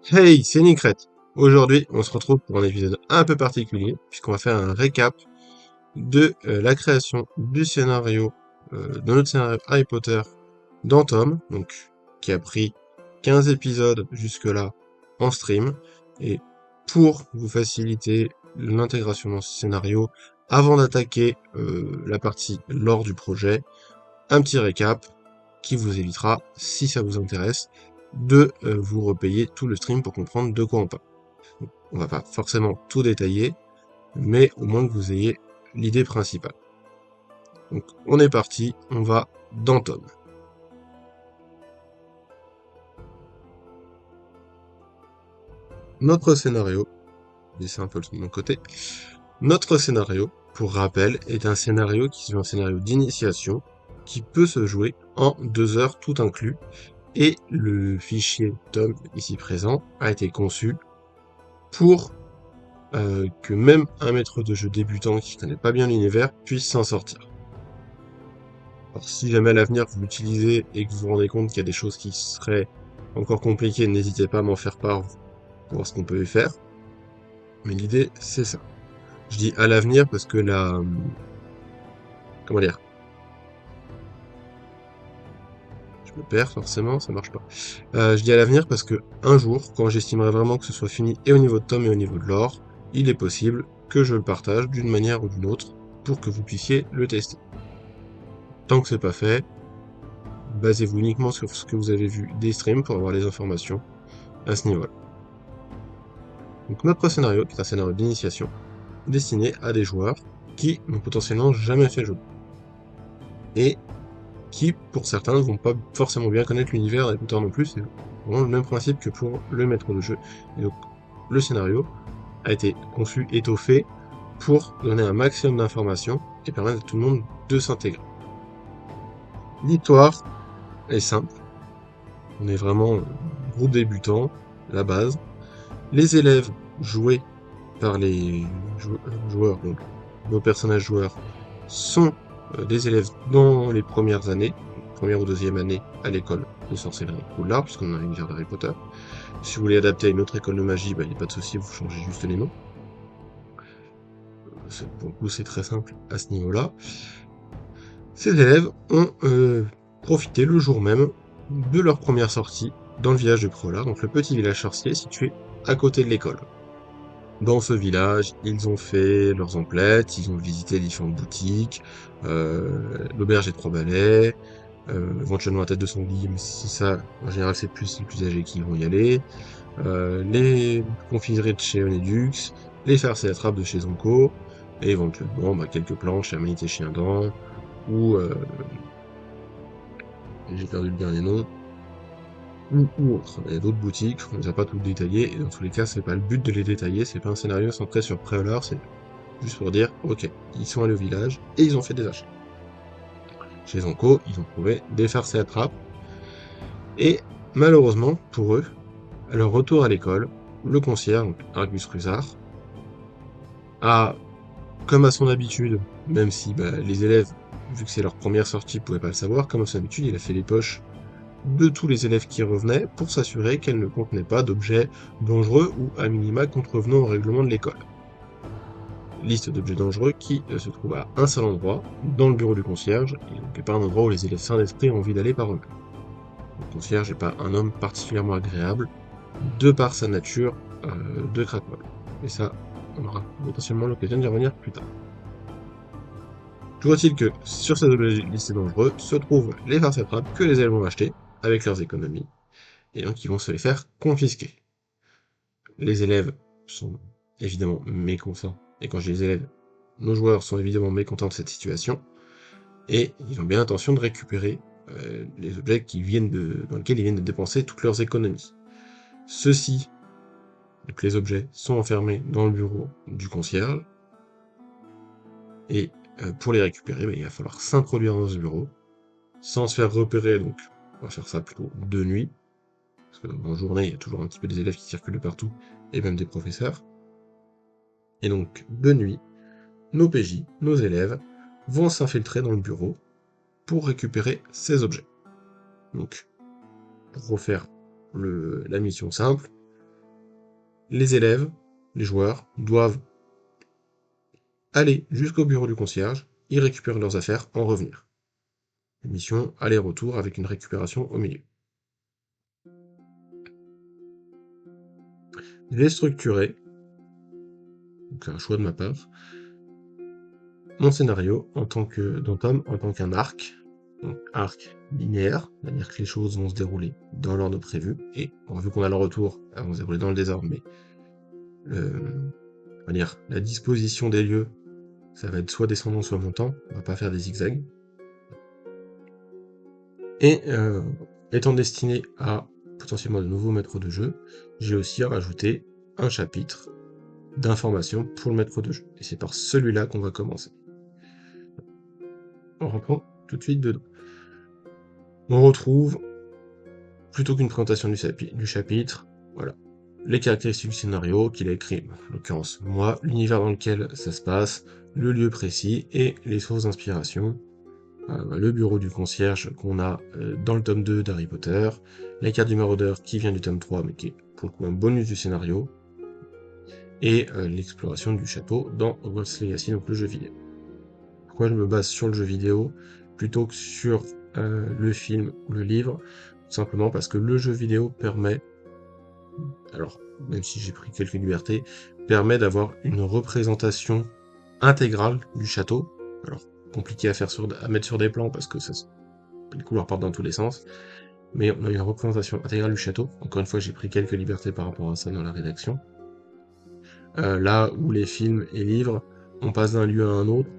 Hey, c'est Nicrette. Aujourd'hui, on se retrouve pour un épisode un peu particulier, puisqu'on va faire un récap de la création du scénario, de notre scénario Harry Potter dans Tom, donc qui a pris 15 épisodes jusque-là en stream. Et pour vous faciliter l'intégration dans ce scénario, avant d'attaquer la partie lore du projet, un petit récap qui vous évitera, si ça vous intéresse, de vous repayer tout le stream pour comprendre de quoi on parle. Donc, on va pas forcément tout détailler, mais au moins que vous ayez l'idée principale. Donc on est parti, on va dans Tom. Notre scénario, c'est un peu de mon côté, notre scénario, pour rappel, est un scénario qui est un scénario d'initiation qui peut se jouer en 2 heures tout inclus, et le fichier Tom ici présent a été conçu pour que même un maître de jeu débutant qui connaît pas bien l'univers puisse s'en sortir. Alors si jamais à l'avenir vous l'utilisez et que vous vous rendez compte qu'il y a des choses qui seraient encore compliquées, n'hésitez pas à m'en faire part pour voir ce qu'on peut y faire. Mais l'idée, c'est ça. Je dis à l'avenir parce que la... Comment dire? Je me perds forcément, ça marche pas. Je dis à l'avenir parce que un jour, quand j'estimerai vraiment que ce soit fini et au niveau de Tom et au niveau de lore, il est possible que je le partage d'une manière ou d'une autre pour que vous puissiez le tester. Tant que c'est pas fait, basez-vous uniquement sur ce que vous avez vu des streams pour avoir les informations à ce niveau-là. Donc notre scénario, qui est un scénario d'initiation, destiné à des joueurs qui n'ont potentiellement jamais fait le jeu. Et qui, pour certains, ne vont pas forcément bien connaître l'univers d'Harry Potter non plus, c'est vraiment le même principe que pour le maître de jeu. Et donc le scénario a été conçu, étoffé, pour donner un maximum d'informations et permettre à tout le monde de s'intégrer. L'histoire est simple, on est vraiment groupe débutant, la base. Les élèves joués par les joueurs, donc nos personnages joueurs, sont des élèves dans les premières années, première ou deuxième année à l'école de sorcellerie Poudlard, puisqu'on a l'univers d'Harry Potter. Si vous voulez adapter à une autre école de magie, il n'y a pas de souci, vous changez juste les noms. Pour le coup, c'est très simple à ce niveau-là. Ces élèves ont profité le jour même de leur première sortie dans le village de Prolard, donc le petit village sorcier situé à côté de l'école. Dans ce village, ils ont fait leurs emplettes, ils ont visité différentes boutiques, l'auberge des Trois Balais, éventuellement la tête de sanglier, mais si ça, en général, c'est plus les plus âgés qui vont y aller, les confiseries de chez Onedux, les farces et attrapes de chez Zonko, et éventuellement quelques planches à Manité Chien Dent, ou j'ai perdu le dernier nom, ou autre. Il y a d'autres boutiques, on ne les a pas toutes détaillées, et dans tous les cas, c'est pas le but de les détailler, c'est pas un scénario centré sur Préolard, c'est juste pour dire, ok, ils sont allés au village, et ils ont fait des achats. Chez Zonko, ils ont trouvé des farces et attrapes, et malheureusement, pour eux, à leur retour à l'école, le concierge, Argus Rusard, a, comme à son habitude, même si les élèves, vu que c'est leur première sortie, pouvaient pas le savoir, comme à son habitude, il a fait les poches de tous les élèves qui revenaient pour s'assurer qu'elles ne contenaient pas d'objets dangereux ou à minima contrevenant au règlement de l'école. Liste d'objets dangereux qui se trouve à un seul endroit, dans le bureau du concierge, et donc pas un endroit où les élèves sains d'esprit ont envie d'aller par eux-mêmes. Le concierge n'est pas un homme particulièrement agréable, de par sa nature de craquemol. Et ça, on aura potentiellement l'occasion d'y revenir plus tard. Toujours est-il que sur ces objets listés dangereux se trouvent les farces attrapes que les élèves ont achetées avec leurs économies, et donc ils vont se les faire confisquer. Les élèves sont évidemment mécontents, et quand je dis les élèves, nos joueurs sont évidemment mécontents de cette situation, et ils ont bien l'intention de récupérer les objets dans lesquels ils viennent de dépenser toutes leurs économies. Ceux-ci, donc les objets, sont enfermés dans le bureau du concierge, et pour les récupérer, il va falloir s'introduire dans ce bureau, sans se faire repérer, donc on va faire ça plutôt de nuit, parce qu'en journée, il y a toujours un petit peu des élèves qui circulent de partout, et même des professeurs. Et donc, de nuit, nos PJ, nos élèves, vont s'infiltrer dans le bureau pour récupérer ces objets. Donc, pour refaire la mission simple, les élèves, les joueurs, doivent aller jusqu'au bureau du concierge, y récupérer leurs affaires, en revenir. Mission aller-retour avec une récupération au milieu. J'ai structuré, donc c'est un choix de ma part, mon scénario en tant que dans Tom en tant qu'un arc, donc arc linéaire, c'est-à-dire que les choses vont se dérouler dans l'ordre prévu, et bon, vu qu'on a le retour, elles vont se dérouler dans le désordre, mais on va dire, la disposition des lieux, ça va être soit descendant, soit montant, on va pas faire des zigzags. Et étant destiné à potentiellement de nouveaux maîtres de jeu, j'ai aussi rajouté un chapitre d'informations pour le maître de jeu. Et c'est par celui-là qu'on va commencer. On reprend tout de suite dedans. On retrouve, plutôt qu'une présentation du chapitre, voilà, les caractéristiques du scénario qu'il a écrit, en l'occurrence moi, l'univers dans lequel ça se passe, le lieu précis et les sources d'inspiration, le bureau du concierge qu'on a dans le tome 2 d'Harry Potter, la carte du maraudeur qui vient du tome 3 mais qui est pour le coup un bonus du scénario, et l'exploration du château dans Hogwarts Legacy, donc le jeu vidéo. Pourquoi je me base sur le jeu vidéo plutôt que sur le film ou le livre? Tout simplement parce que le jeu vidéo permet, alors même si j'ai pris quelques libertés, permet d'avoir une représentation intégrale du château. Alors compliqué à mettre sur des plans parce que les couleurs partent dans tous les sens, mais on a une représentation intégrale du château. Encore une fois, j'ai pris quelques libertés par rapport à ça dans la rédaction. Là où les films et livres, on passe d'un lieu à un autre,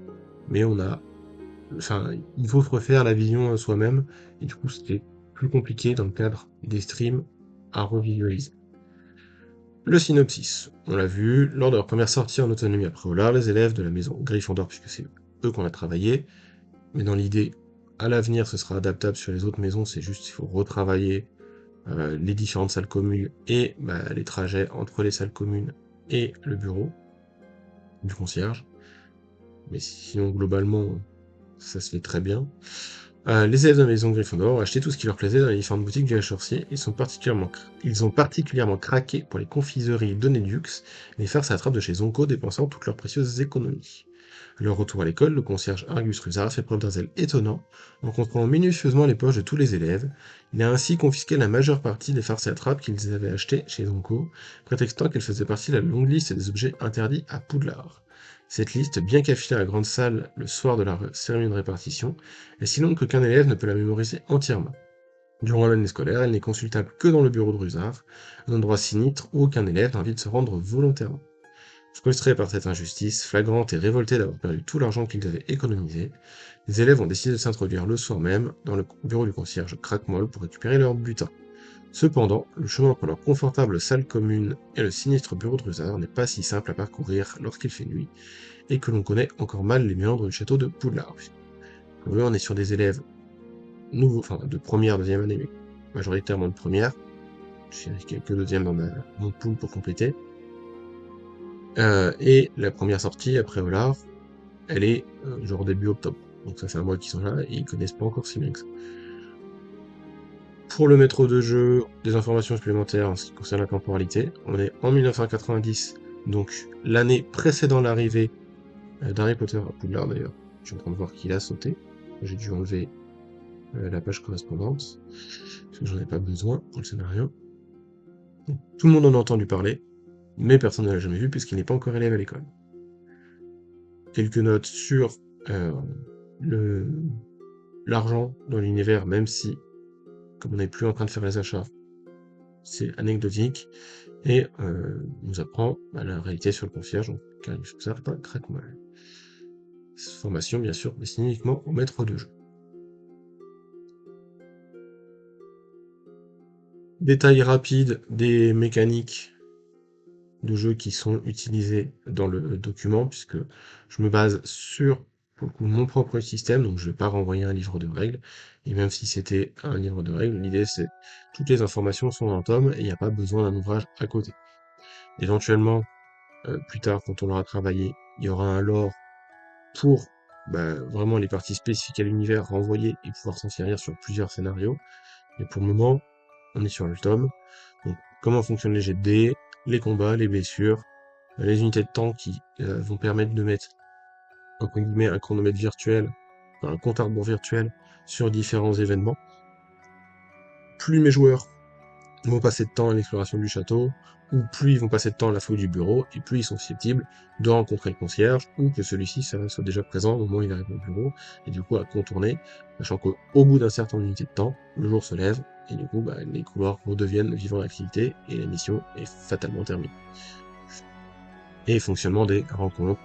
mais il faut se refaire la vision soi-même, et du coup c'était plus compliqué dans le cadre des streams à revisualiser. Le synopsis, on l'a vu, lors de leur première sortie en autonomie à Préolard, les élèves de la maison Gryffondor, puisque c'est eux qu'on a travaillé, mais dans l'idée, à l'avenir ce sera adaptable sur les autres maisons, c'est juste qu'il faut retravailler les différentes salles communes et les trajets entre les salles communes et le bureau du concierge. Mais sinon, globalement, ça se fait très bien. Les élèves de la maison Gryffondor ont acheté tout ce qui leur plaisait dans les différentes boutiques du H-Sorcier. Ils ont particulièrement craqué pour les confiseries Donedux et les farces à attrape de chez Zonko, dépensant toutes leurs précieuses économies. À leur retour à l'école, le concierge Argus Rusard fait preuve d'un zèle étonnant en contrôlant minutieusement les poches de tous les élèves. Il a ainsi confisqué la majeure partie des farces à attrape qu'ils avaient achetées chez Zonko, prétextant qu'elles faisaient partie de la longue liste des objets interdits à Poudlard. Cette liste, bien qu'affilée à la grande salle le soir de la cérémonie de répartition, est si longue qu'aucun élève ne peut la mémoriser entièrement. Durant l'année scolaire, elle n'est consultable que dans le bureau de Rusard, un endroit sinistre où aucun élève n'a envie de se rendre volontairement. Frustrés par cette injustice, flagrante et révoltés d'avoir perdu tout l'argent qu'ils avaient économisé, les élèves ont décidé de s'introduire le soir même dans le bureau du concierge Crackmoll pour récupérer leur butin. Cependant, le chemin entre leur confortable salle commune et le sinistre bureau de Rusard n'est pas si simple à parcourir lorsqu'il fait nuit, et que l'on connaît encore mal les méandres du château de Poudlard. Pour eux, on est sur des élèves nouveaux, enfin de première, deuxième année, mais majoritairement de première. J'ai quelques deuxièmes dans mon pool pour compléter. Et la première sortie après Olar, elle est genre début octobre. Donc ça fait un mois qu'ils sont là et ils connaissent pas encore si bien que ça. Pour le maître de jeu, des informations supplémentaires en ce qui concerne la temporalité. On est en 1990, donc l'année précédant l'arrivée d'Harry Potter à Poudlard d'ailleurs. Je suis en train de voir qu'il a sauté. J'ai dû enlever la page correspondante, parce que j'en ai pas besoin pour le scénario. Donc, tout le monde en a entendu parler, mais personne ne l'a jamais vu puisqu'il n'est pas encore élève à l'école. Quelques notes sur l'argent dans l'univers, même si, comme on n'est plus en train de faire les achats, c'est anecdotique, et nous apprend la réalité sur le concierge, donc car il faut ça pas très mal. Formation, bien sûr, destinée uniquement au maître de jeu. Détail rapide des mécaniques de jeu qui sont utilisées dans le document, puisque je me base sur pour le coup, mon propre système, donc je ne vais pas renvoyer un livre de règles, et même si c'était un livre de règles, l'idée c'est toutes les informations sont dans le tome et il n'y a pas besoin d'un ouvrage à côté. Éventuellement, plus tard, quand on l'aura travaillé, il y aura un lore pour vraiment les parties spécifiques à l'univers renvoyer et pouvoir s'en servir sur plusieurs scénarios. Mais pour le moment, on est sur le tome. Donc, comment fonctionnent les jets de dés, les combats, les blessures, les unités de temps qui vont permettre de mettre, entre guillemets, un chronomètre virtuel, enfin, un compte à rebours virtuel sur différents événements. Plus mes joueurs vont passer de temps à l'exploration du château, ou plus ils vont passer de temps à la fouille du bureau, et plus ils sont susceptibles de rencontrer le concierge, ou que celui-ci soit déjà présent au moment où il arrive au bureau, et du coup à contourner, sachant qu'au bout d'un certain unité de temps, le jour se lève, et du coup les couloirs redeviennent vivants d'activité, et la mission est fatalement terminée. Et fonctionnement des rencontres.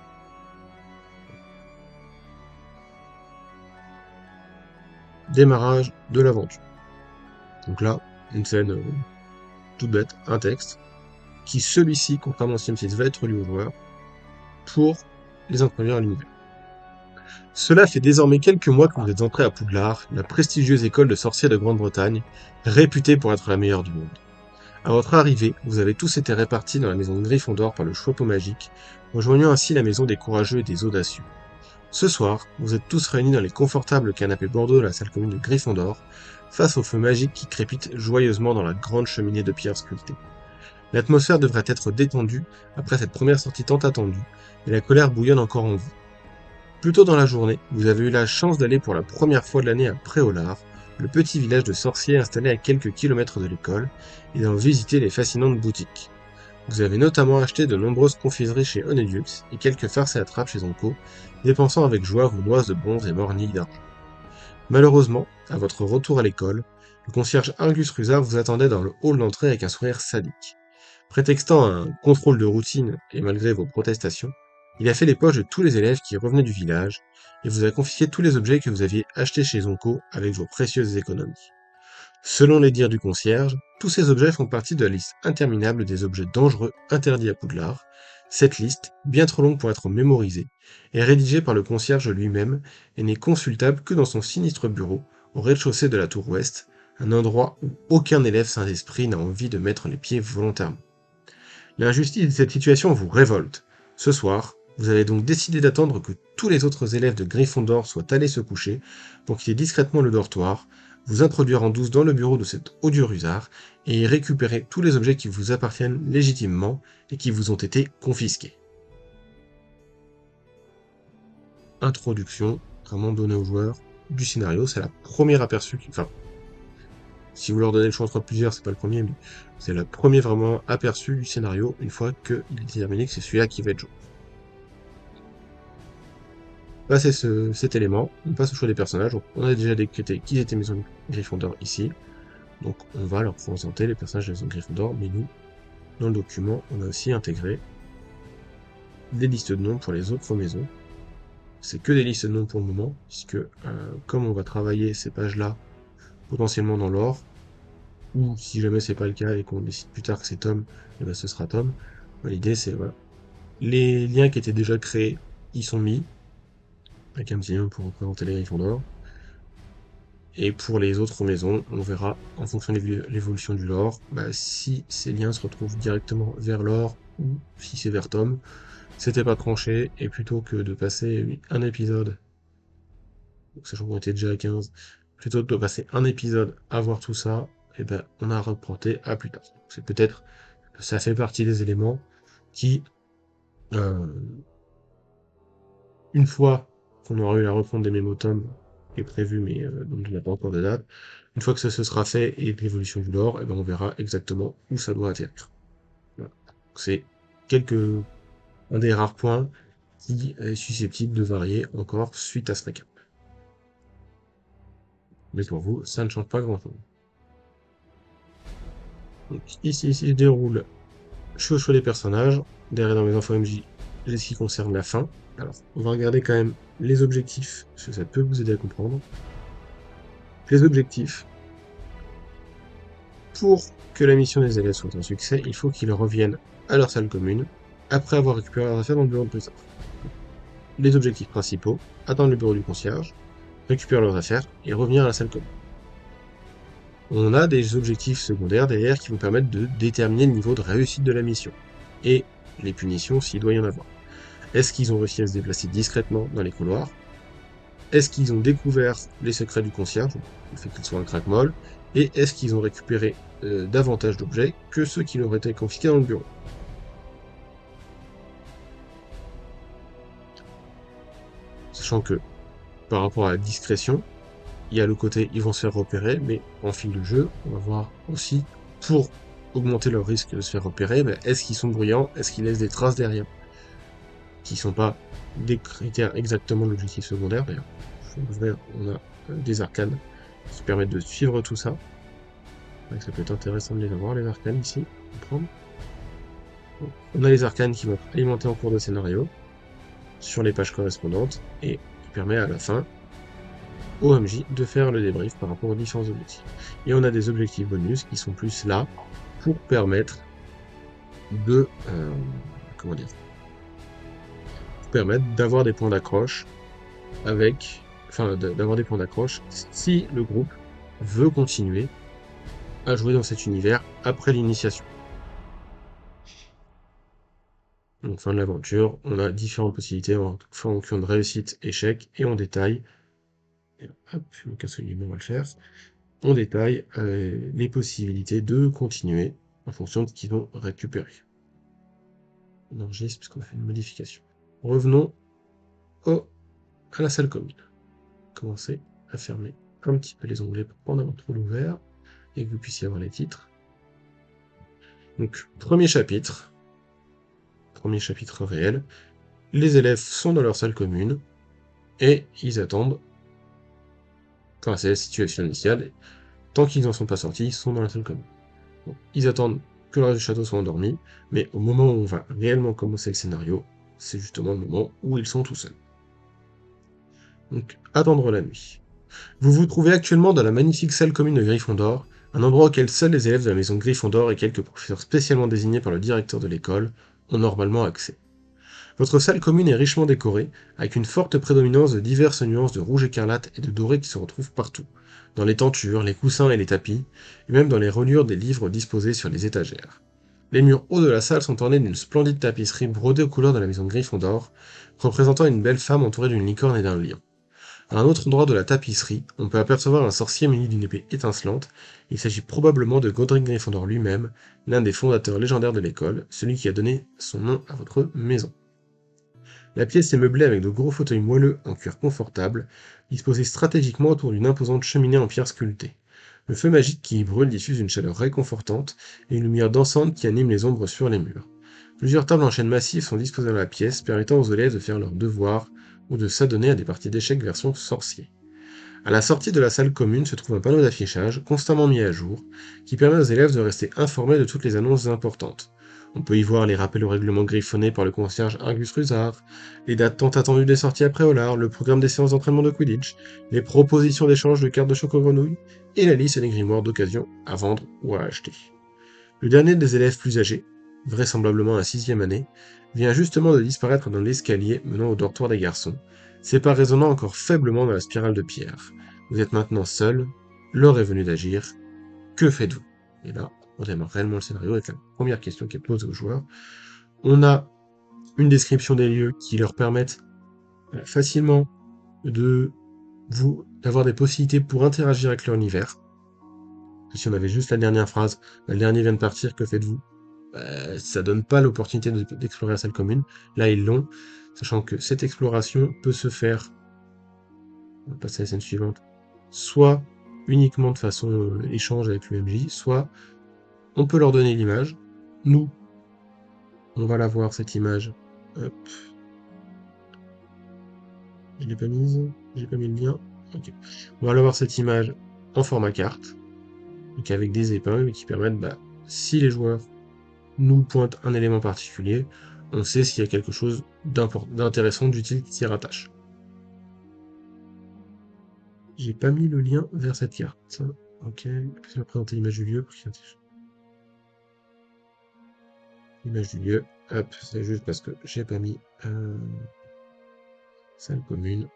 Démarrage de l'aventure. Donc là, une scène toute bête, un texte, qui celui-ci, contrairement au Sims6, va être lu aux joueurs pour les introduire à l'univers. Cela fait désormais quelques mois que vous êtes entrés à Poudlard, la prestigieuse école de sorciers de Grande-Bretagne, réputée pour être la meilleure du monde. À votre arrivée, vous avez tous été répartis dans la maison de Gryffondor par le chapeau magique, rejoignant ainsi la maison des courageux et des audacieux. Ce soir, vous êtes tous réunis dans les confortables canapés bordeaux de la salle commune de Gryffondor, face au feu magique qui crépite joyeusement dans la grande cheminée de pierre sculptée. L'atmosphère devrait être détendue après cette première sortie tant attendue, et la colère bouillonne encore en vous. Plus tôt dans la journée, vous avez eu la chance d'aller pour la première fois de l'année à Préolard, le petit village de sorciers installé à quelques kilomètres de l'école, et d'en visiter les fascinantes boutiques. Vous avez notamment acheté de nombreuses confiseries chez Honediux et quelques farces et attrapes chez Onco, dépensant avec joie vos noises de bronze et mornilles d'argent. Malheureusement, à votre retour à l'école, le concierge Argus Rusard vous attendait dans le hall d'entrée avec un sourire sadique. Prétextant un contrôle de routine et malgré vos protestations, il a fait les poches de tous les élèves qui revenaient du village et vous a confisqué tous les objets que vous aviez achetés chez Onco avec vos précieuses économies. Selon les dires du concierge, tous ces objets font partie de la liste interminable des objets dangereux interdits à Poudlard. Cette liste, bien trop longue pour être mémorisée, est rédigée par le concierge lui-même et n'est consultable que dans son sinistre bureau, au rez-de-chaussée de la tour ouest, un endroit où aucun élève sain d'esprit n'a envie de mettre les pieds volontairement. L'injustice de cette situation vous révolte. Ce soir, vous avez donc décidé d'attendre que tous les autres élèves de Gryffondor soient allés se coucher pour quitter discrètement le dortoir, vous introduire en douce dans le bureau de cet odieux Rusard et y récupérer tous les objets qui vous appartiennent légitimement et qui vous ont été confisqués. Introduction, vraiment donnée aux joueurs du scénario, c'est la première aperçu, enfin, si vous leur donnez le choix entre plusieurs, c'est pas le premier, mais c'est le premier vraiment aperçu du scénario une fois qu'il est déterminé que c'est celui-là qui va être joué. Passé cet élément, on passe au choix des personnages. Donc, on a déjà décrété qui étaient Maison Gryffondor ici. Donc on va leur présenter les personnages de Maison Gryffondor, mais nous, dans le document, on a aussi intégré des listes de noms pour les autres maisons. C'est que des listes de noms pour le moment, puisque comme on va travailler ces pages-là potentiellement dans l'ordre, ou si jamais c'est pas le cas et qu'on décide plus tard que c'est Tom, et ben ce sera Tom. L'idée c'est voilà. Les liens qui étaient déjà créés, ils sont mis, avec un petit lien pour représenter les Gryffondor. Et pour les autres maisons, on verra en fonction de l'évolution du lore, si ces liens se retrouvent directement vers l'or ou si c'est vers Tom. C'était pas tranché, et plutôt que de passer un épisode, sachant qu'on était déjà à 15, plutôt que de passer un épisode à voir tout ça, et on a reporté à plus tard. C'est peut-être, ça fait partie des éléments qui, une fois qu'on aura eu la refonte des mémos Tom, qui est prévue, mais dont on n'a pas encore de date, une fois que ça se sera fait et l'évolution du lore, on verra exactement où ça doit atterrir. Voilà. C'est un des rares points qui est susceptible de varier encore suite à ce récap. Mais pour vous, ça ne change pas grand-chose. Donc ici je déroule, je suis au choix des personnages, derrière dans mes infos MJ, j'ai ce qui concerne la fin. Alors, on va regarder quand même les objectifs, parce que ça peut vous aider à comprendre. Les objectifs, pour que la mission des élèves soit un succès, il faut qu'ils reviennent à leur salle commune, après avoir récupéré leurs affaires dans le bureau de plus tard. Les objectifs principaux, attendre le bureau du concierge, récupérer leurs affaires et revenir à la salle commune. On a des objectifs secondaires derrière qui vont permettre de déterminer le niveau de réussite de la mission, et les punitions s'il doit y en avoir. Est-ce qu'ils ont réussi à se déplacer discrètement dans les couloirs? Est-ce qu'ils ont découvert les secrets du concierge, le fait qu'il soit un crack-molle? et est-ce qu'ils ont récupéré davantage d'objets que ceux qui leur étaient confisqués dans le bureau. Sachant que, par rapport à la discrétion, il y a le côté ils vont se faire repérer, mais en fil de jeu, on va voir aussi, pour augmenter leur risque de se faire repérer, est-ce qu'ils sont bruyants, est-ce qu'ils laissent des traces derrière, qui ne sont pas des critères exactement de l'objectif secondaire d'ailleurs. On a des arcanes qui permettent de suivre tout ça. Ça peut être intéressant de les avoir, les arcanes ici, comprendre. On a les arcanes qui vont être alimentés en cours de scénario sur les pages correspondantes et qui permet à la fin au MJ de faire le débrief par rapport aux différents objectifs. Et on a des objectifs bonus qui sont plus là pour permettre de comment dire, pour permettre d'avoir des points d'accroche avec, enfin d'avoir des points d'accroche si le groupe veut continuer à jouer dans cet univers après l'initiation. Donc fin de l'aventure, on a différentes possibilités en fonction de réussite, échec, et on détaille, et hop, je me casse le on va le faire, on détaille les possibilités de continuer en fonction de ce qu'ils vont récupérer. On enregistre puisqu'on a fait une modification. Revenons à la salle commune. Commencez à fermer un petit peu les onglets pour pas en avoir trop ouvert et que vous puissiez avoir les titres. Donc, premier chapitre réel. Les élèves sont dans leur salle commune et ils attendent. Enfin, c'est la situation initiale. Tant qu'ils n'en sont pas sortis, ils sont dans la salle commune. Bon, ils attendent que le reste du château soit endormi, mais au moment où on va réellement commencer le scénario, c'est justement le moment où ils sont tout seuls. Donc, attendre la nuit. Vous vous trouvez actuellement dans la magnifique salle commune de Gryffondor, un endroit auquel seuls les élèves de la maison Gryffondor et quelques professeurs spécialement désignés par le directeur de l'école ont normalement accès. Votre salle commune est richement décorée, avec une forte prédominance de diverses nuances de rouge écarlate et de doré qui se retrouvent partout, dans les tentures, les coussins et les tapis, et même dans les reliures des livres disposés sur les étagères. Les murs hauts de la salle sont ornés d'une splendide tapisserie brodée aux couleurs de la maison Gryffondor, représentant une belle femme entourée d'une licorne et d'un lion. À un autre endroit de la tapisserie, on peut apercevoir un sorcier muni d'une épée étincelante. Il s'agit probablement de Godric Gryffondor lui-même, l'un des fondateurs légendaires de l'école, celui qui a donné son nom à votre maison. La pièce est meublée avec de gros fauteuils moelleux en cuir confortable, disposés stratégiquement autour d'une imposante cheminée en pierre sculptée. Le feu magique qui y brûle diffuse une chaleur réconfortante et une lumière dansante qui anime les ombres sur les murs. Plusieurs tables en chêne massif sont disposées dans la pièce, permettant aux élèves de faire leurs devoirs ou de s'adonner à des parties d'échecs version sorcier. À la sortie de la salle commune se trouve un panneau d'affichage, constamment mis à jour, qui permet aux élèves de rester informés de toutes les annonces importantes. On peut y voir les rappels au règlement griffonnés par le concierge Argus Rusard, les dates tant attendues des sorties après Hollard, le programme des séances d'entraînement de Quidditch, les propositions d'échange de cartes de choco-grenouille, et la liste des grimoires d'occasion à vendre ou à acheter. Le dernier des élèves plus âgés, vraisemblablement à 6e année, vient justement de disparaître dans l'escalier menant au dortoir des garçons, ses pas résonnant encore faiblement dans la spirale de pierre. Vous êtes maintenant seul, l'heure est venue d'agir, que faites-vous? Et là, on démarre réellement le scénario avec la première question qui est posée aux joueurs. On a une description des lieux qui leur permettent facilement d'avoir des possibilités pour interagir avec leur univers. Si on avait juste la dernière phrase, le dernier vient de partir, que faites-vous? Ça donne pas l'opportunité d'explorer la salle commune. Là, ils l'ont, sachant que cette exploration peut se faire, on va passer à la scène suivante, soit uniquement de façon échange avec l'UMJ, soit on peut leur donner l'image. Nous, on va la voir, cette image. Hop. Je l'ai pas mise, j'ai pas mis le lien. Ok. On va la voir, cette image, en format carte, donc avec des épingles qui permettent, si les joueurs nous pointe un élément particulier, on sait s'il y a quelque chose d'intéressant, d'utile qui s'y rattache. J'ai pas mis le lien vers cette carte. Ok, je vais présenter l'image du lieu pour qu'il y ait l'image du lieu. Hop, c'est juste parce que j'ai pas mis salle commune.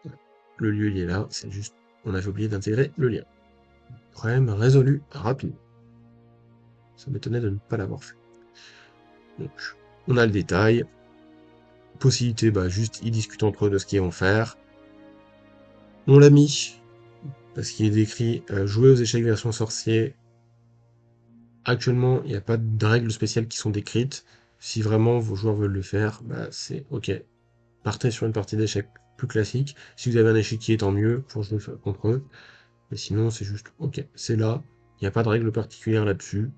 Le lieu il est là, c'est juste on avait oublié d'intégrer le lien. Problème résolu rapide. Ça m'étonnait de ne pas l'avoir fait. Donc, on a le détail. Possibilité, juste ils discutent entre eux de ce qu'ils vont faire. On l'a mis parce qu'il est décrit jouer aux échecs version sorcier. Actuellement, il n'y a pas de règles spéciales qui sont décrites. Si vraiment vos joueurs veulent le faire, bah c'est ok. Partez sur une partie d'échecs plus classique. Si vous avez un échiquier, tant mieux pour jouer contre eux. Mais sinon, c'est juste ok. C'est là, il n'y a pas de règles particulières là-dessus.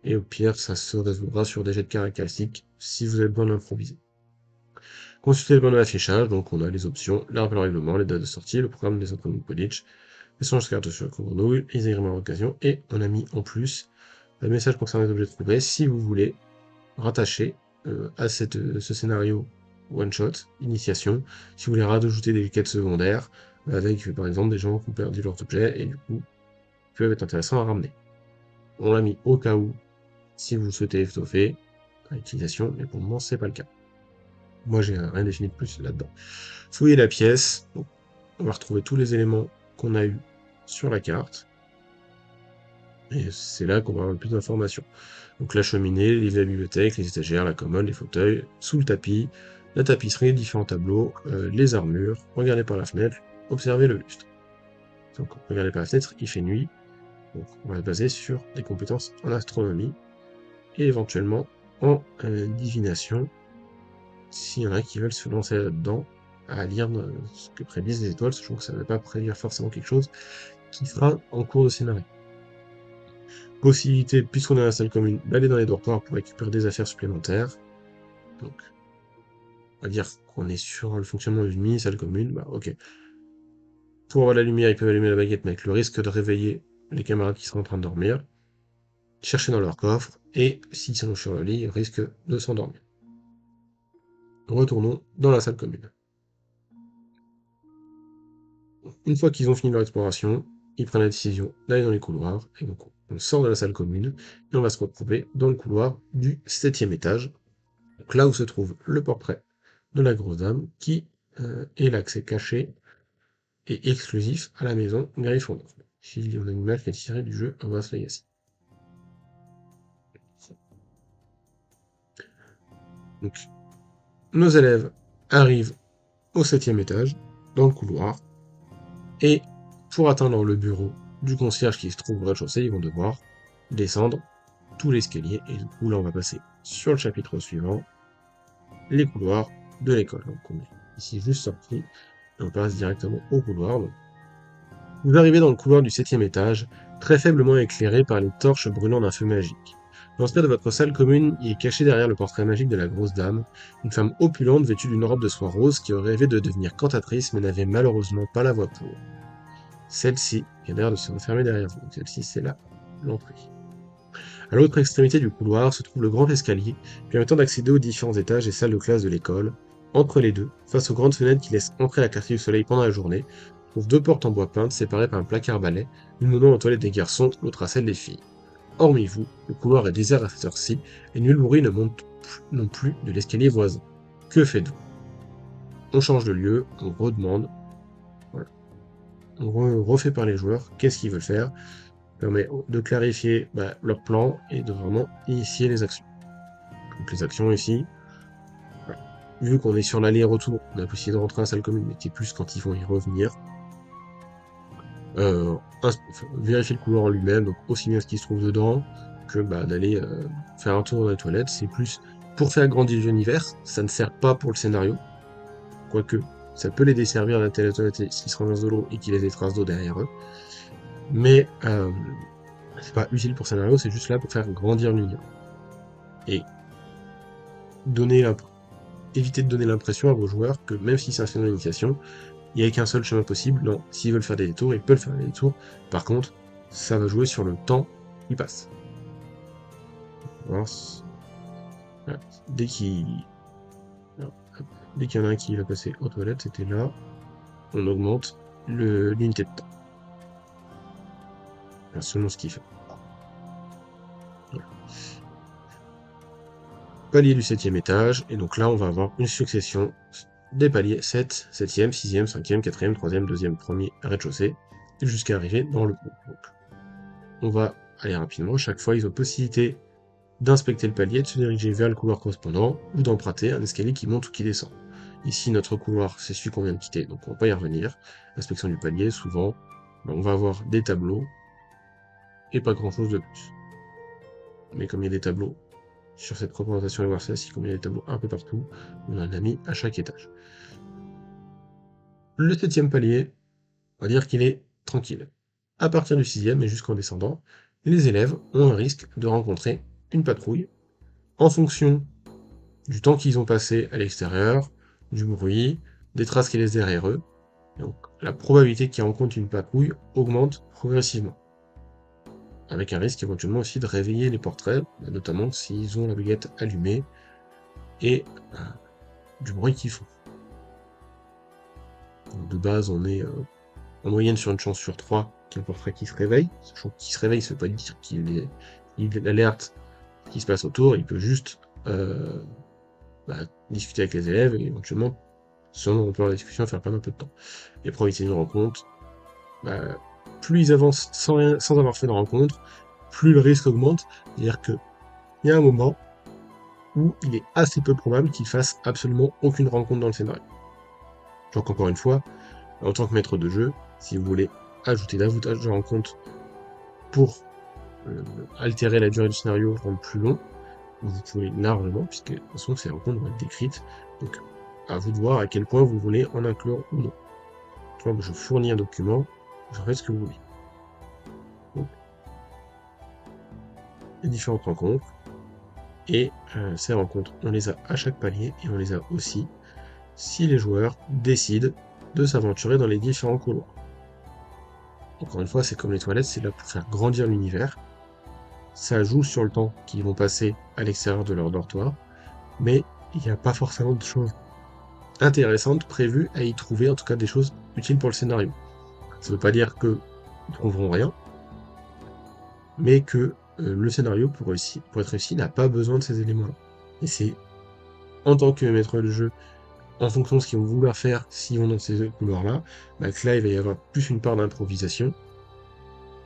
Et au pire, ça se résoudra sur des jets de caractéristiques si vous avez besoin d'improviser. Consultez le panneau d'affichage, donc on a les options, les rappels au règlement, les dates de sortie, le programme des entraînements de Quidditch, les songes de cartes sur la grenouille, les agréments d'occasion, et on a mis en plus un message concernant les objets trouvés si vous voulez rattacher à ce scénario one-shot, initiation, si vous voulez rajouter des quêtes secondaires, avec par exemple des gens qui ont perdu leurs objets et du coup qui peuvent être intéressants à ramener. On l'a mis au cas où, si vous souhaitez étoffer à l'utilisation, mais pour le moment c'est pas le cas. Moi j'ai rien défini de plus là-dedans. Fouillez la pièce, donc, on va retrouver tous les éléments qu'on a eu sur la carte. Et c'est là qu'on va avoir le plus d'informations. Donc la cheminée, les livres de la bibliothèque, les étagères, la commode, les fauteuils, sous le tapis, la tapisserie, différents tableaux, les armures, regardez par la fenêtre, observez le lustre. Donc regardez par la fenêtre, il fait nuit, donc on va se baser sur des compétences en astronomie et éventuellement en divination, s'il y en a qui veulent se lancer là-dedans, à lire ce que prédisent les étoiles, sachant que ça ne va pas prédire forcément quelque chose qui sera en cours de scénario. Possibilité, puisqu'on est dans la salle commune, d'aller dans les dortoirs pour récupérer des affaires supplémentaires. Donc, on va dire qu'on est sur le fonctionnement d'une mini-salle commune, bah ok. Pour avoir la lumière, ils peuvent allumer la baguette, mais avec le risque de réveiller les camarades qui sont en train de dormir, chercher dans leur coffre, et s'ils sont sur le lit, ils risquent de s'endormir. Retournons dans la salle commune. Une fois qu'ils ont fini leur exploration, ils prennent la décision d'aller dans les couloirs, et donc on sort de la salle commune, et on va se retrouver dans le couloir du 7e étage, donc là où se trouve le portrait de la grosse dame, qui est l'accès caché et exclusif à la maison Gryffondor. Ici, on a une image qui est tirée du jeu Hogwarts Legacy. Donc, nos élèves arrivent au 7e étage, dans le couloir, et pour atteindre le bureau du concierge qui se trouve au rez-de-chaussée, ils vont devoir descendre tout l'escalier, et du coup là on va passer sur le chapitre suivant, les couloirs de l'école. Donc on est ici juste sorti, et on passe directement au couloir. Donc, vous arrivez dans le couloir du 7e étage, très faiblement éclairé par les torches brûlant d'un feu magique. L'inspire de votre salle commune y est caché derrière le portrait magique de la grosse dame, une femme opulente vêtue d'une robe de soie rose qui aurait rêvé de devenir cantatrice mais n'avait malheureusement pas la voix pour. Celle-ci vient d'ailleurs de se refermer derrière vous. Donc celle-ci, c'est là l'entrée. À l'autre extrémité du couloir se trouve le grand escalier permettant d'accéder aux différents étages et salles de classe de l'école. Entre les deux, face aux grandes fenêtres qui laissent entrer la clarté du soleil pendant la journée, on trouve deux portes en bois peinte séparées par un placard balai, l'une menant aux toilettes des garçons, l'autre à celle des filles. Hormis vous, le couloir est désert à cette heure-ci, et nul bruit ne monte non plus de l'escalier voisin. Que faites-vous? On change de lieu, on redemande, voilà. On refait par les joueurs, qu'est-ce qu'ils veulent faire, permet de clarifier leur plan et de vraiment initier les actions. Donc les actions ici, voilà. Vu qu'on est sur l'aller-retour, on a possibilité de rentrer à la salle commune, mais qui est plus quand ils vont y revenir. Vérifier le couloir en lui-même, donc aussi bien ce qui se trouve dedans, que d'aller faire un tour dans les toilettes, c'est plus pour faire grandir l'univers, ça ne sert pas pour le scénario, quoique ça peut les desservir à la toilette s'ils se renversent de l'eau et qu'ils laissent des traces d'eau derrière eux, mais c'est pas utile pour le scénario, c'est juste là pour faire grandir l'univers. Et éviter de donner l'impression à vos joueurs que même si c'est un scénario d'initiation, il n'y a qu'un seul chemin possible. Non, s'ils veulent faire des détours, ils peuvent faire des détours. Par contre, ça va jouer sur le temps qui passe. Alors, voilà. Dès qu'il y en a un qui va passer aux toilettes, c'était là, on augmente l'unité de temps. Alors, selon ce qu'il fait. Voilà. Palier du 7e étage, et donc là on va avoir une succession des paliers 7, 7e, 6e, 5e, 4e, 3e, 2e, 1er rez-de-chaussée, jusqu'à arriver dans le groupe. Donc, on va aller rapidement, chaque fois ils ont possibilité d'inspecter le palier, de se diriger vers le couloir correspondant, ou d'emprunter un escalier qui monte ou qui descend. Ici notre couloir c'est celui qu'on vient de quitter, donc on va pas y revenir. Inspection du palier, souvent, on va avoir des tableaux et pas grand chose de plus. Mais comme il y a des tableaux sur cette représentation et voir celle-ci, comme il y a des tableaux un peu partout, on en a mis à chaque étage. Le 7e palier, on va dire qu'il est tranquille. À partir du 6e et jusqu'en descendant, les élèves ont un risque de rencontrer une patrouille en fonction du temps qu'ils ont passé à l'extérieur, du bruit, des traces qui laissent derrière eux. Donc la probabilité qu'ils rencontrent une patrouille augmente progressivement. Avec un risque éventuellement aussi de réveiller les portraits, notamment s'ils ont la baguette allumée et du bruit qu'ils font. Donc de base, on est en moyenne sur une chance sur 3 qu'il y ait un portrait qui se réveille. Sachant qu'il se réveille, ça veut pas dire qu'il alerte ce qui se passe autour, il peut juste discuter avec les élèves et éventuellement, selon l'ampleur de la discussion, faire perdre un peu de temps. Les probabilités d'une rencontre, plus ils avancent sans avoir fait de rencontre, plus le risque augmente. C'est-à-dire qu'il y a un moment où il est assez peu probable qu'ils fassent absolument aucune rencontre dans le scénario. Donc encore une fois, en tant que maître de jeu, si vous voulez ajouter davantage de rencontres pour altérer la durée du scénario, rendre plus long, vous pouvez largement, puisque de toute façon ces rencontres vont être décrites, donc à vous de voir à quel point vous voulez en inclure ou non. Donc je fournis un document, vous faites ce que vous voulez. Donc, les différentes rencontres, et ces rencontres, on les a à chaque palier, et on les a aussi si les joueurs décident de s'aventurer dans les différents couloirs. Encore une fois, c'est comme les toilettes, c'est là pour faire grandir l'univers. Ça joue sur le temps qu'ils vont passer à l'extérieur de leur dortoir, mais il n'y a pas forcément de choses intéressantes prévues à y trouver, en tout cas des choses utiles pour le scénario. Ça ne veut pas dire qu'ils ne trouveront rien, mais que le scénario, pour être réussi, n'a pas besoin de ces éléments-là. Et c'est en tant que maître de jeu, en fonction de ce qu'ils vont vouloir faire s'ils vont dans ces couloirs-là, que là, il va y avoir plus une part d'improvisation,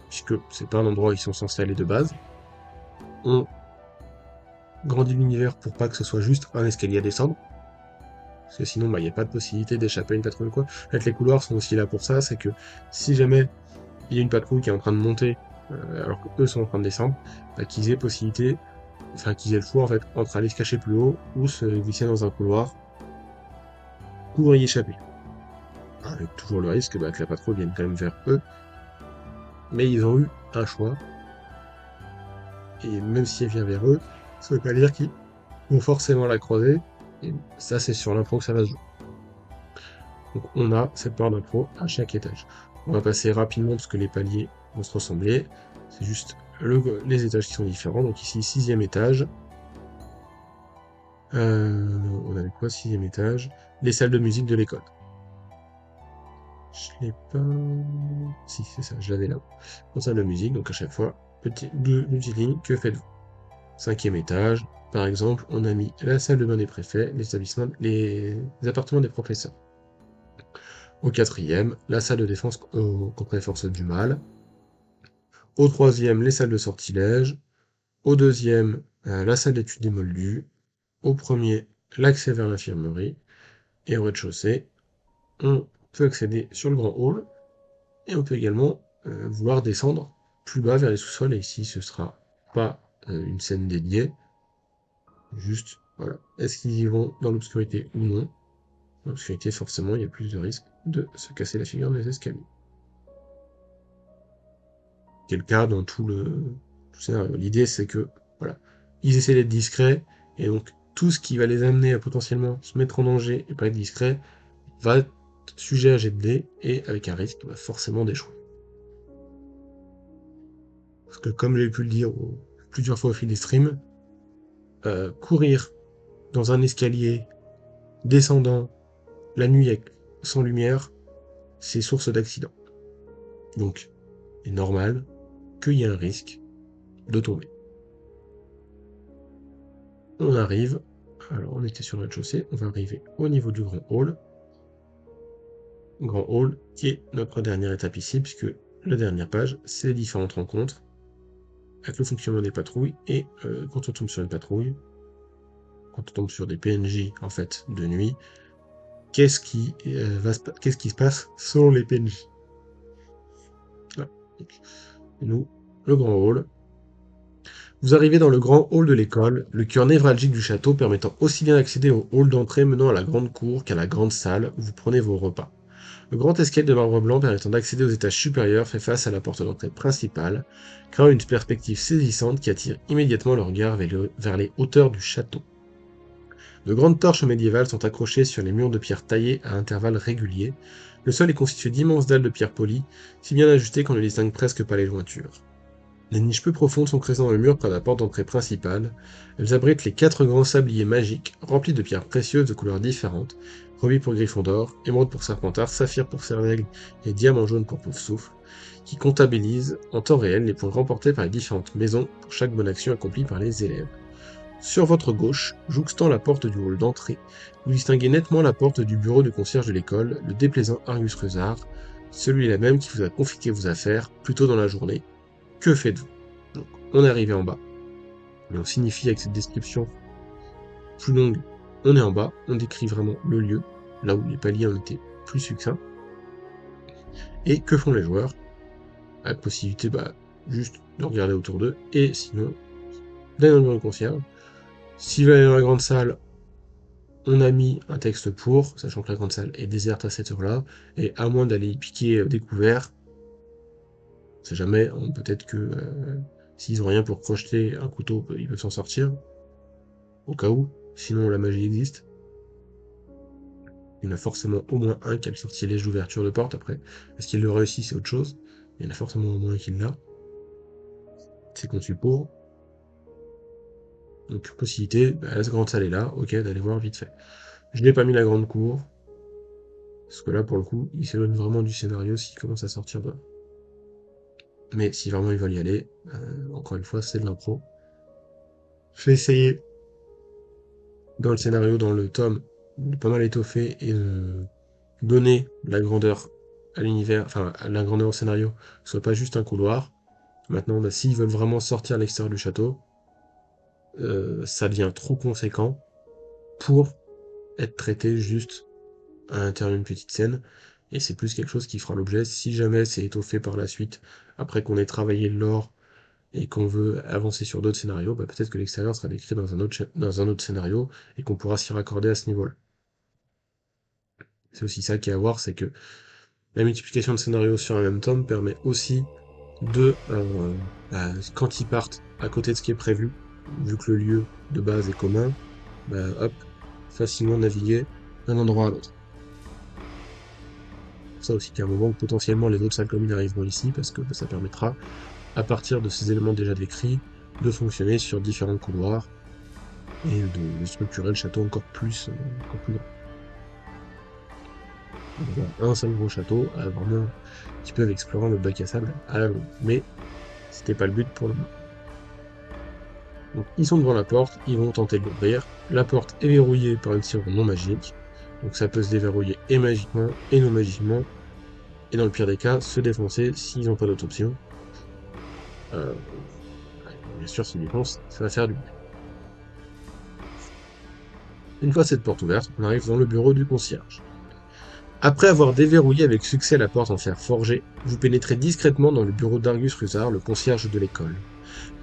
puisque c'est pas un endroit où ils sont censés aller de base. On grandit l'univers pour pas que ce soit juste un escalier à descendre, parce que sinon, il n'y a pas de possibilité d'échapper à une patrouille ou quoi. En fait, les couloirs sont aussi là pour ça, c'est que si jamais il y a une patrouille qui est en train de monter, alors qu'eux sont en train de descendre, qu'ils aient possibilité, enfin qu'ils aient le choix en fait, entre aller se cacher plus haut ou se glisser dans un couloir pour y échapper. Avec toujours le risque que la patrouille vienne quand même vers eux, mais ils ont eu un choix, et même si elle vient vers eux, ça veut pas dire qu'ils vont forcément la croiser, et ça c'est sur l'impro que ça va se jouer. Donc on a cette part d'impro à chaque étage. On va passer rapidement parce que les paliers vont se ressembler, c'est juste les étages qui sont différents. Donc ici, 6e étage. On avait quoi, 6e étage? Les salles de musique de l'école. Je l'ai pas... Si, c'est ça, je l'avais là. En salle de musique, donc à chaque fois, petite ligne, que faites-vous? 5e étage, par exemple, on a mis la salle de bain des préfets, les appartements des professeurs. Au 4e, la salle de défense contre les forces du mal. Au 3e, les salles de sortilège. Au 2e, la salle d'études des moldus. Au 1er, l'accès vers l'infirmerie. Et au rez-de-chaussée, on peut accéder sur le grand hall. Et on peut également vouloir descendre plus bas vers les sous-sols. Et ici, ce sera pas une scène dédiée. Juste, voilà. Est-ce qu'ils y vont dans l'obscurité ou non? Dans l'obscurité, forcément, il y a plus de risque de se casser la figure dans les escaliers. C'est le cas dans tout scénario. L'idée, c'est que, voilà, ils essaient d'être discrets, et donc tout ce qui va les amener à potentiellement se mettre en danger et pas être discret va être sujet à jet de dés, et avec un risque forcément d'échouer. Parce que comme j'ai pu le dire plusieurs fois au fil des streams, courir dans un escalier descendant la nuit sans lumière, c'est source d'accident. Donc, c'est normal qu'il y ait un risque de tomber. On arrive, alors on était sur le rez-de-chaussée, on va arriver au niveau du grand hall. Grand hall qui est notre dernière étape ici, puisque la dernière page, c'est les différentes rencontres avec le fonctionnement des patrouilles, et quand on tombe sur une patrouille, quand on tombe sur des PNJ en fait de nuit, qu'est-ce qui se passe selon les PNJ? Et nous, le grand hall. Vous arrivez dans le grand hall de l'école, le cœur névralgique du château permettant aussi bien d'accéder au hall d'entrée menant à la grande cour qu'à la grande salle où vous prenez vos repas. Le grand escalier de marbre blanc permettant d'accéder aux étages supérieurs fait face à la porte d'entrée principale, créant une perspective saisissante qui attire immédiatement le regard vers les hauteurs du château. De grandes torches médiévales sont accrochées sur les murs de pierre taillés à intervalles réguliers. Le sol est constitué d'immenses dalles de pierre polie, si bien ajustées qu'on ne distingue presque pas les jointures. Les niches peu profondes sont creusées dans le mur près de la porte d'entrée principale. Elles abritent les 4 grands sabliers magiques, remplis de pierres précieuses de couleurs différentes, rubis pour Gryffondor, émeraude pour Serpentard, saphir pour Cernaigle et diamant jaune pour Poufsouffle, qui comptabilisent en temps réel les points remportés par les différentes maisons pour chaque bonne action accomplie par les élèves. Sur votre gauche, jouxtant la porte du hall d'entrée, vous distinguez nettement la porte du bureau du concierge de l'école, le déplaisant Argus Rusard, celui-là même qui vous a confié vos affaires plus tôt dans la journée. Que faites-vous? Donc, on est arrivé en bas, mais on signifie avec cette description plus longue, on est en bas, on décrit vraiment le lieu, là où les paliers ont été plus succincts. Et que font les joueurs? La possibilité, juste de regarder autour d'eux, et sinon, d'aller dans le bureau du concierge. S'ils veulent aller dans la grande salle, on a mis un texte pour, sachant que la grande salle est déserte à cette heure-là, et à moins d'aller y piquer découvert, on sait jamais, peut-être que s'ils ont rien pour crocheter un couteau, ils peuvent s'en sortir, au cas où, sinon la magie existe. Il y en a forcément au moins un qui a le sortilège d'ouverture de porte, après, est-ce qu'il le réussit, c'est autre chose, il y en a forcément au moins un qui l'a. C'est conçu pour. Donc possibilité, la grande salle est là, ok, d'aller voir vite fait. Je n'ai pas mis la grande cour, parce que là, pour le coup, il s'éloigne vraiment du scénario s'il commence à sortir de... Mais si vraiment ils veulent y aller, encore une fois, c'est de l'impro. Je vais essayer, dans le scénario, dans le tome, de pas mal étoffer et de donner la grandeur à l'univers, enfin, la grandeur au scénario, que ce soit pas juste un couloir. Maintenant, s'ils veulent vraiment sortir à l'extérieur du château, ça devient trop conséquent pour être traité juste à l'intérieur d'une petite scène, et c'est plus quelque chose qui fera l'objet si jamais c'est étoffé par la suite, après qu'on ait travaillé le lore et qu'on veut avancer sur d'autres scénarios, peut-être que l'extérieur sera décrit dans un autre scénario et qu'on pourra s'y raccorder à ce niveau-là. C'est aussi ça qui est à voir, c'est que la multiplication de scénarios sur un même tome permet aussi de, quand ils partent à côté de ce qui est prévu, vu que le lieu de base est commun, hop, facilement naviguer d'un endroit à l'autre. Ça aussi qu'à un moment potentiellement les autres salles communes arriveront ici, parce que ça permettra, à partir de ces éléments déjà décrits, de fonctionner sur différents couloirs et de structurer le château encore plus grand. Donc, un seul gros château, vraiment, qui peuvent explorer le bac à sable à la longue. Mais c'était pas le but pour le moment. Donc ils sont devant la porte, ils vont tenter de l'ouvrir. La porte est verrouillée par une serrure non magique, donc ça peut se déverrouiller et magiquement et non magiquement, et dans le pire des cas, se défoncer s'ils n'ont pas d'autre option. Bien sûr, s'ils défoncent, ça va faire du bruit. Une fois cette porte ouverte, on arrive dans le bureau du concierge. Après avoir déverrouillé avec succès la porte en fer forgé, vous pénétrez discrètement dans le bureau d'Argus Rusard, le concierge de l'école.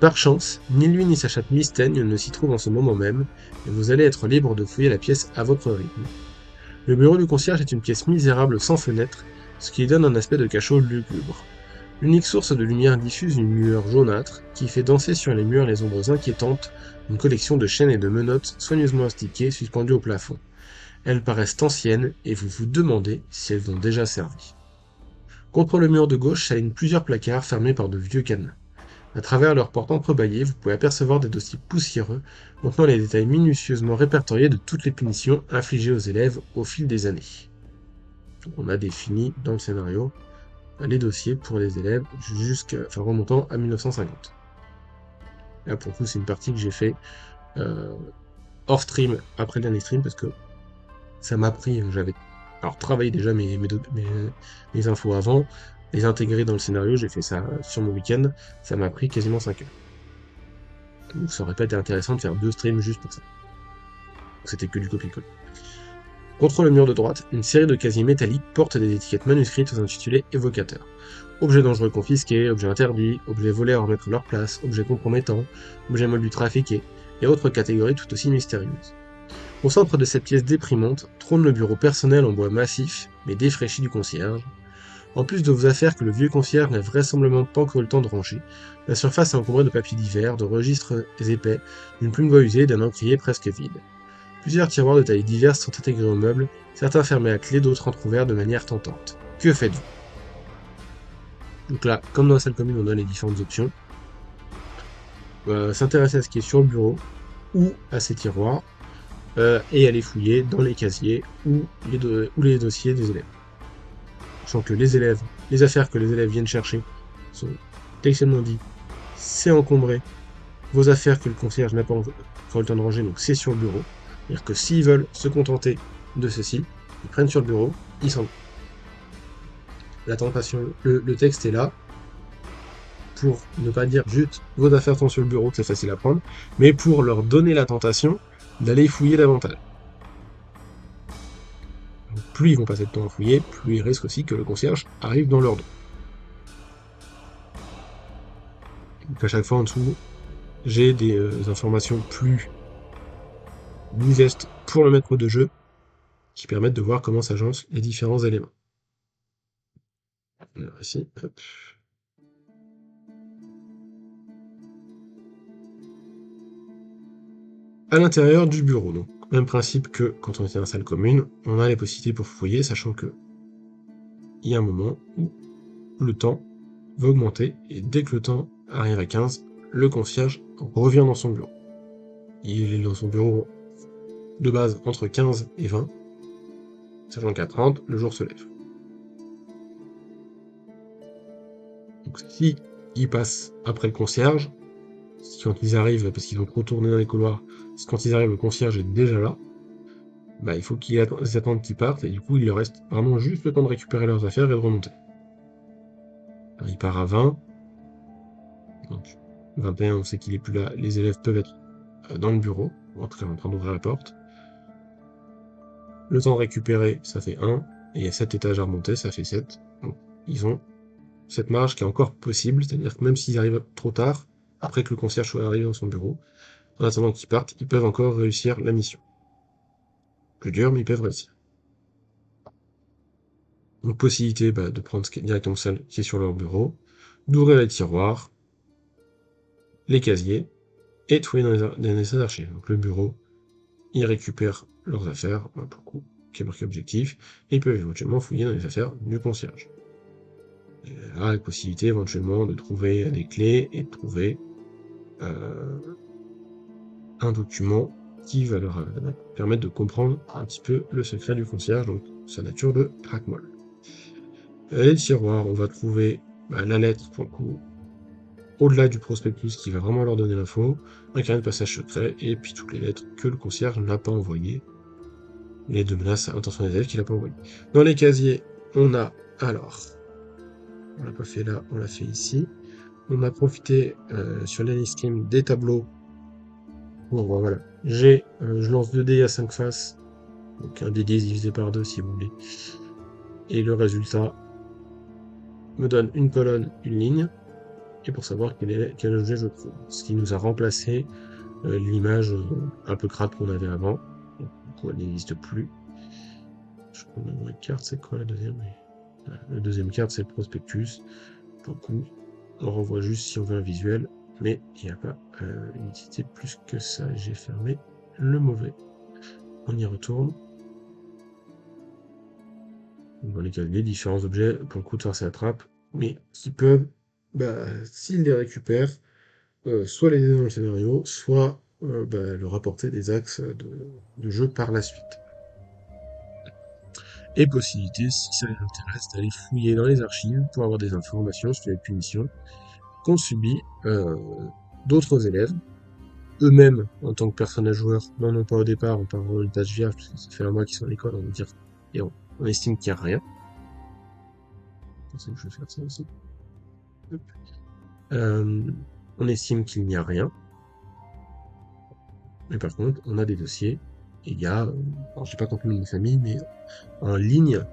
Par chance, ni lui ni sa chatte Mystaigne ne s'y trouvent en ce moment même, et vous allez être libre de fouiller la pièce à votre rythme. Le bureau du concierge est une pièce misérable sans fenêtre, ce qui lui donne un aspect de cachot lugubre. L'unique source de lumière diffuse une lueur jaunâtre qui fait danser sur les murs les ombres inquiétantes d'une collection de chaînes et de menottes soigneusement astiquées suspendues au plafond. Elles paraissent anciennes et vous vous demandez si elles ont déjà servi. Contre le mur de gauche s'alignent plusieurs placards fermés par de vieux cadenas. À travers leurs portes entrebâillées, vous pouvez apercevoir des dossiers poussiéreux contenant les détails minutieusement répertoriés de toutes les punitions infligées aux élèves au fil des années. Donc on a défini dans le scénario les dossiers pour les élèves remontant à 1950. Là pour le coup c'est une partie que j'ai fait hors stream après le dernier stream parce que ça m'a pris, j'avais travaillé déjà mes infos avant, les intégrer dans le scénario, j'ai fait ça sur mon week-end, ça m'a pris quasiment 5 heures. Donc ça aurait pas été intéressant de faire 2 streams juste pour ça. C'était que du copier-coller. Contre le mur de droite, une série de casiers métalliques porte des étiquettes manuscrites aux intitulés évocateurs. Objets dangereux confisqués, objets interdits, objets volés à remettre à leur place, objets compromettants, objets moldus trafiqués, et autres catégories tout aussi mystérieuses. Au centre de cette pièce déprimante trône le bureau personnel en bois massif, mais défraîchi du concierge. En plus de vos affaires que le vieux concierge n'a vraisemblablement pas encore eu le temps de ranger, la surface est encombrée de papiers divers, de registres épais, d'une plume bois usée et d'un encrier presque vide. Plusieurs tiroirs de tailles diverses sont intégrés aux meubles, certains fermés à clé, d'autres entrouverts de manière tentante. Que faites-vous? Donc là, comme dans la salle commune, on donne les différentes options. S'intéresser à ce qui est sur le bureau, ou à ces tiroirs, et aller fouiller dans les casiers ou les dossiers des élèves. Sachant que les affaires que les élèves viennent chercher sont textuellement dit, c'est encombré. Vos affaires que le concierge n'a pas encore le temps de ranger, donc c'est sur le bureau. C'est-à-dire que s'ils veulent se contenter de ceci, ils prennent sur le bureau, ils s'en vont. La tentation, le texte est là pour ne pas dire juste vos affaires sont sur le bureau, que c'est facile à prendre, mais pour leur donner la tentation d'aller fouiller davantage. Donc, plus ils vont passer de temps à fouiller, plus ils risquent aussi que le concierge arrive dans leur dos. Donc à chaque fois en dessous, j'ai des informations plus digeste pour le maître de jeu, qui permettent de voir comment s'agencent les différents éléments. Alors ici, hop. À l'intérieur du bureau, donc même principe que quand on était dans la salle commune, on a les possibilités pour fouiller, sachant que il y a un moment où le temps va augmenter, et dès que le temps arrive à 15, le concierge revient dans son bureau. Il est dans son bureau de base entre 15 et 20, sachant qu'à 30, le jour se lève. Donc si ils passent après le concierge, si quand ils arrivent, parce qu'ils ont trop tourné dans les couloirs, si quand ils arrivent, le concierge est déjà là, bah il faut qu'ils attendent qu'ils partent, et du coup il leur reste vraiment juste le temps de récupérer leurs affaires et de remonter. Alors, il part à 20, donc 21 on sait qu'il est plus là, les élèves peuvent être dans le bureau, en tout cas en train d'ouvrir la porte. Le temps de récupérer, ça fait 1, et il y a 7 étages à remonter, ça fait 7. Donc ils ont cette marge qui est encore possible, c'est-à-dire que même s'ils arrivent trop tard, après que le concierge soit arrivé dans son bureau, en attendant qu'ils partent, ils peuvent encore réussir la mission. Plus dur, mais ils peuvent réussir. Donc possibilité de prendre directement celle qui est sur leur bureau, d'ouvrir les tiroirs, les casiers, et de fouiller dans les archives. Donc le bureau, ils récupèrent leurs affaires, pour le coup, qui est marqué objectif, et ils peuvent éventuellement fouiller dans les affaires du concierge. Et là, la possibilité éventuellement de trouver des clés et de trouver un document qui va leur permettre de comprendre un petit peu le secret du concierge, donc sa nature de crack-molle. Les tiroirs, on va trouver la lettre, pour le coup, au-delà du prospectus qui va vraiment leur donner l'info, un carnet de passage secret, et puis toutes les lettres que le concierge n'a pas envoyées, les deux menaces à l'intention des élèves qu'il n'a pas envoyées. Dans les casiers, on a, alors, on l'a pas fait là, on l'a fait ici, on a profité sur l'Anistream des tableaux. Bon, voilà. Je lance 2 dés à 5 faces, donc un dé divisé par 2 si vous voulez. Et le résultat me donne une colonne, une ligne, et pour savoir quel objet je trouve. Ce qui nous a remplacé l'image un peu crade qu'on avait avant. Donc, du coup, elle n'existe plus. Je prends la carte, c'est quoi la deuxième? La deuxième carte, c'est le prospectus. Pour le coup, on renvoie juste si on veut un visuel, mais il n'y a pas une utilité plus que ça. J'ai fermé le mauvais. On y retourne. Dans les différents objets, pour le coup, de farce et attrape, mais qui peuvent, s'ils les récupèrent, soit les aider dans le scénario, soit leur apporter des axes de jeu par la suite. Et possibilité, si ça les intéresse, d'aller fouiller dans les archives pour avoir des informations sur les punitions qu'ont subi d'autres élèves. Eux-mêmes, en tant que personnage joueur, n'en ont pas au départ, on part vraiment une tâche vierge, parce que ça fait un mois qu'ils sont à l'école, on va dire, et on estime qu'il n'y a rien. Je vais faire ça aussi. On estime qu'il n'y a rien. Mais par contre, on a des dossiers, et il y a, alors j'ai pas compris le nom de famille, mais en ligne,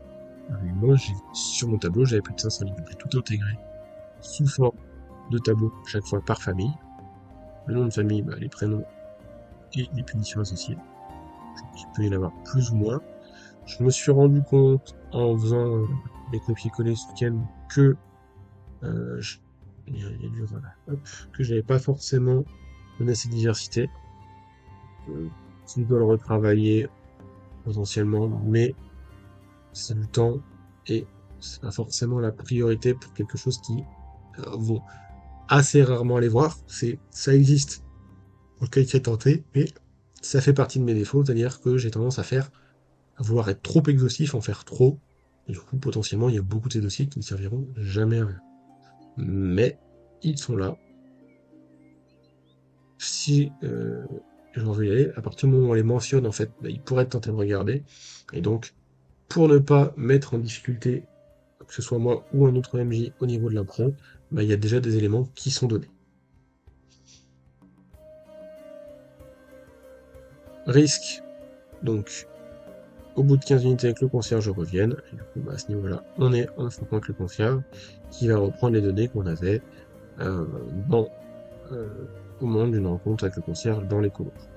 Moi, sur mon tableau, j'avais plus de 500 lignes. J'ai tout intégré sous forme de tableau, chaque fois par famille. Le nom de famille, les prénoms et les punitions associées. Il peut y en avoir plus ou moins. Je me suis rendu compte en faisant les copier-coller ce week-end que que j'avais pas forcément une assez diversité. Je dois le retravailler potentiellement, mais c'est du temps et c'est pas forcément la priorité pour quelque chose qui vont assez rarement aller voir. Ça existe pour le cas qui est tenté, mais ça fait partie de mes défauts, c'est-à-dire que j'ai tendance à vouloir être trop exhaustif, en faire trop, et du coup potentiellement il y a beaucoup de ces dossiers qui ne serviront jamais à rien. Mais ils sont là. Si j'en veux y aller, à partir du moment où on les mentionne, en fait, ils pourraient être tentés de regarder. Et donc, pour ne pas mettre en difficulté, que ce soit moi ou un autre MJ au niveau de l'impro, il y a déjà des éléments qui sont donnés. Risque, donc, au bout de 15 minutes avec le concierge revienne. Et du coup, à ce niveau-là, on est en affrontement avec le concierge qui va reprendre les données qu'on avait dans, au moment d'une rencontre avec le concierge dans les couloirs.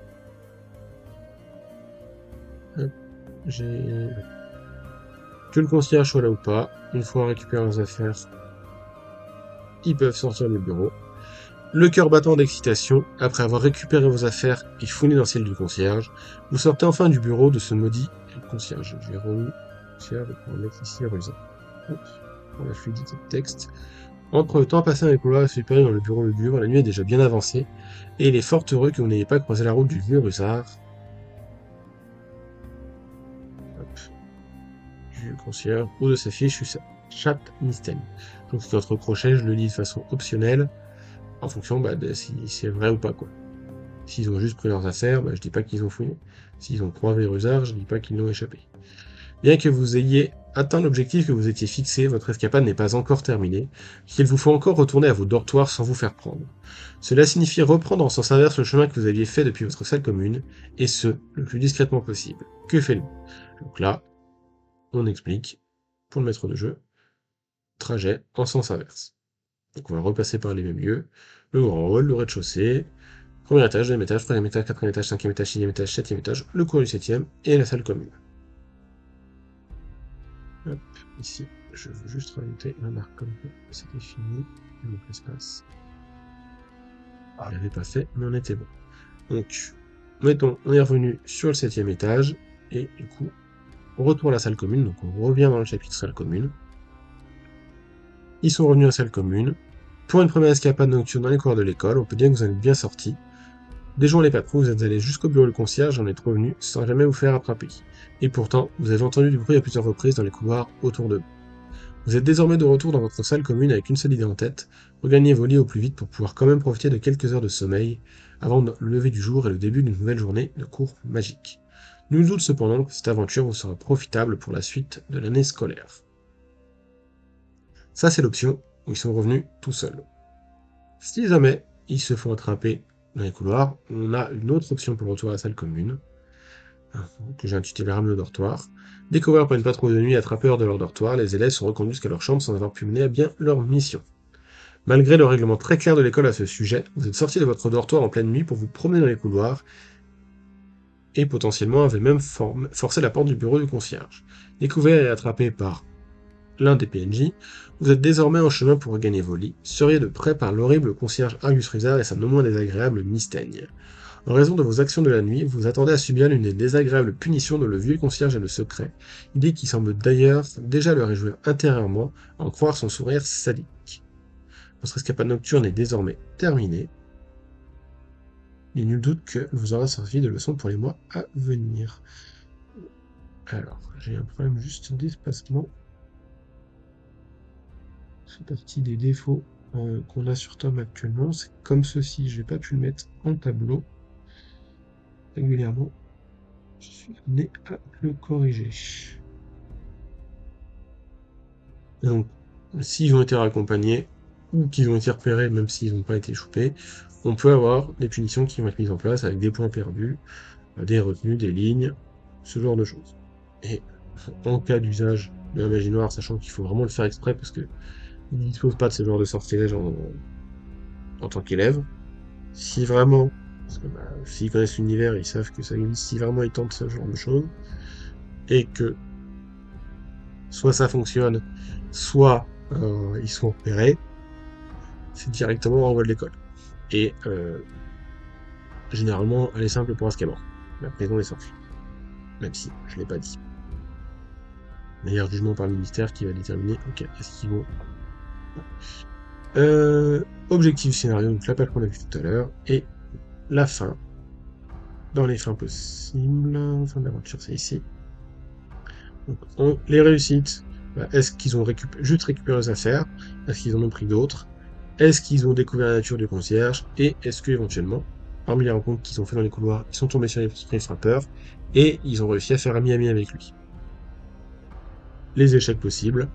Que le concierge soit là ou pas, une fois récupéré leurs affaires, ils peuvent sortir du bureau. Le cœur battant d'excitation, après avoir récupéré vos affaires et fouillé dans celle du concierge, vous sortez enfin du bureau de ce maudit concierge. Je vais remis le concierge pour mettre ici rusant. Pour la fluidité de texte. Entre le temps passé dans les couloirs et supérieur dans le bureau de Gure, la nuit est déjà bien avancée, et il est fort heureux que vous n'ayez pas croisé la route du vieux Rusard. Du concierge ou de sa fiche chat mystère. Donc c'est entre crochets, je le lis de façon optionnelle, en fonction de si c'est vrai ou pas, quoi. S'ils ont juste pris leurs affaires, je dis pas qu'ils ont fouillé. S'ils ont croisé Rusard, je dis pas qu'ils l'ont échappé. Bien que vous ayez atteint l'objectif que vous étiez fixé, votre escapade n'est pas encore terminée, puisqu'il vous faut encore retourner à vos dortoirs sans vous faire prendre. Cela signifie reprendre en sens inverse le chemin que vous aviez fait depuis votre salle commune, et ce, le plus discrètement possible. Que fait-il ? Donc là, on explique, pour le maître de jeu, trajet en sens inverse. Donc on va repasser par les mêmes lieux, le grand hall, le rez-de-chaussée, premier étage, deuxième étage, troisième étage, quatrième étage, cinquième étage, sixième étage, septième étage, le cours du septième et la salle commune. Hop, ici, je veux juste rajouter un marque comme ça, c'était fini, donc l'espace. Je l'avais pas fait, mais on était bon. Donc, mettons, on est revenu sur le septième étage, et du coup, on retourne à la salle commune, donc on revient dans le chapitre salle commune. Ils sont revenus à la salle commune. Pour une première escapade nocturne dans les couloirs de l'école, on peut dire que vous en êtes bien sortis. Déjouant les patrons, vous êtes allés jusqu'au bureau du concierge et en êtes revenu sans jamais vous faire attraper. Et pourtant, vous avez entendu du bruit à plusieurs reprises dans les couloirs autour de vous. Vous êtes désormais de retour dans votre salle commune avec une seule idée en tête, regagner vos lits au plus vite pour pouvoir quand même profiter de quelques heures de sommeil avant le lever du jour et le début d'une nouvelle journée de cours magique. Nul doute cependant que cette aventure vous sera profitable pour la suite de l'année scolaire. Ça c'est l'option où ils sont revenus tout seuls. Si jamais ils se font attraper dans les couloirs, on a une autre option pour le retour à la salle commune, que j'ai intitulé Rame le dortoir. Découvert par une patrouille de nuit et attrapés hors de leur dortoir, les élèves sont reconduits jusqu'à leur chambre sans avoir pu mener à bien leur mission. Malgré le règlement très clair de l'école à ce sujet, vous êtes sortis de votre dortoir en pleine nuit pour vous promener dans les couloirs et potentiellement avez même forcé la porte du bureau du concierge. Découvert et attrapé par l'un des PNJ, vous êtes désormais en chemin pour regagner vos lits, surveillés de près par l'horrible concierge Argus Rusard et sa non moins désagréable Mystaigne. En raison de vos actions de la nuit, vous attendez à subir l'une des désagréables punitions dont le vieux concierge est le secret, idée qui semble d'ailleurs déjà le réjouir intérieurement à en croire son sourire sadique. Votre escapade nocturne est désormais terminée. Il n'est nul doute que vous aurez servi de leçon pour les mois à venir. Alors, j'ai un problème juste d'espacement. C'est partie des défauts qu'on a sur Tom actuellement. C'est comme ceci, je n'ai pas pu le mettre en tableau régulièrement. Je suis amené à le corriger. Donc, s'ils ont été raccompagnés, ou qu'ils ont été repérés, même s'ils n'ont pas été choupés, on peut avoir des punitions qui vont être mises en place avec des points perdus, des retenues, des lignes, ce genre de choses. Et en cas d'usage de la magie noire, sachant qu'il faut vraiment le faire exprès parce que ils ne disposent pas de ce genre de sortilège en tant qu'élève. Si vraiment, parce que s'ils connaissent l'univers, ils savent que ça existe, si vraiment ils tentent ce genre de choses, et que soit ça fonctionne, soit ils sont repérés, c'est directement renvoi de l'école. Et généralement, elle est simple pour Azkaban. La prison est sortie. Même si, je l'ai pas dit. Meilleur jugement par le ministère qui va déterminer, ok, est-ce qu'ils vont... Objectif scénario, donc la page qu'on a vu tout à l'heure, et la fin. Dans les fins possibles, fin d'aventure, c'est ici. Donc, les réussites, est-ce qu'ils ont juste récupéré les affaires? Est-ce qu'ils en ont pris d'autres? Est-ce qu'ils ont découvert la nature du concierge? Et est-ce qu'éventuellement, parmi les rencontres qu'ils ont fait dans les couloirs, ils sont tombés sur les frappeurs et ils ont réussi à faire ami-ami avec lui? Les échecs possibles,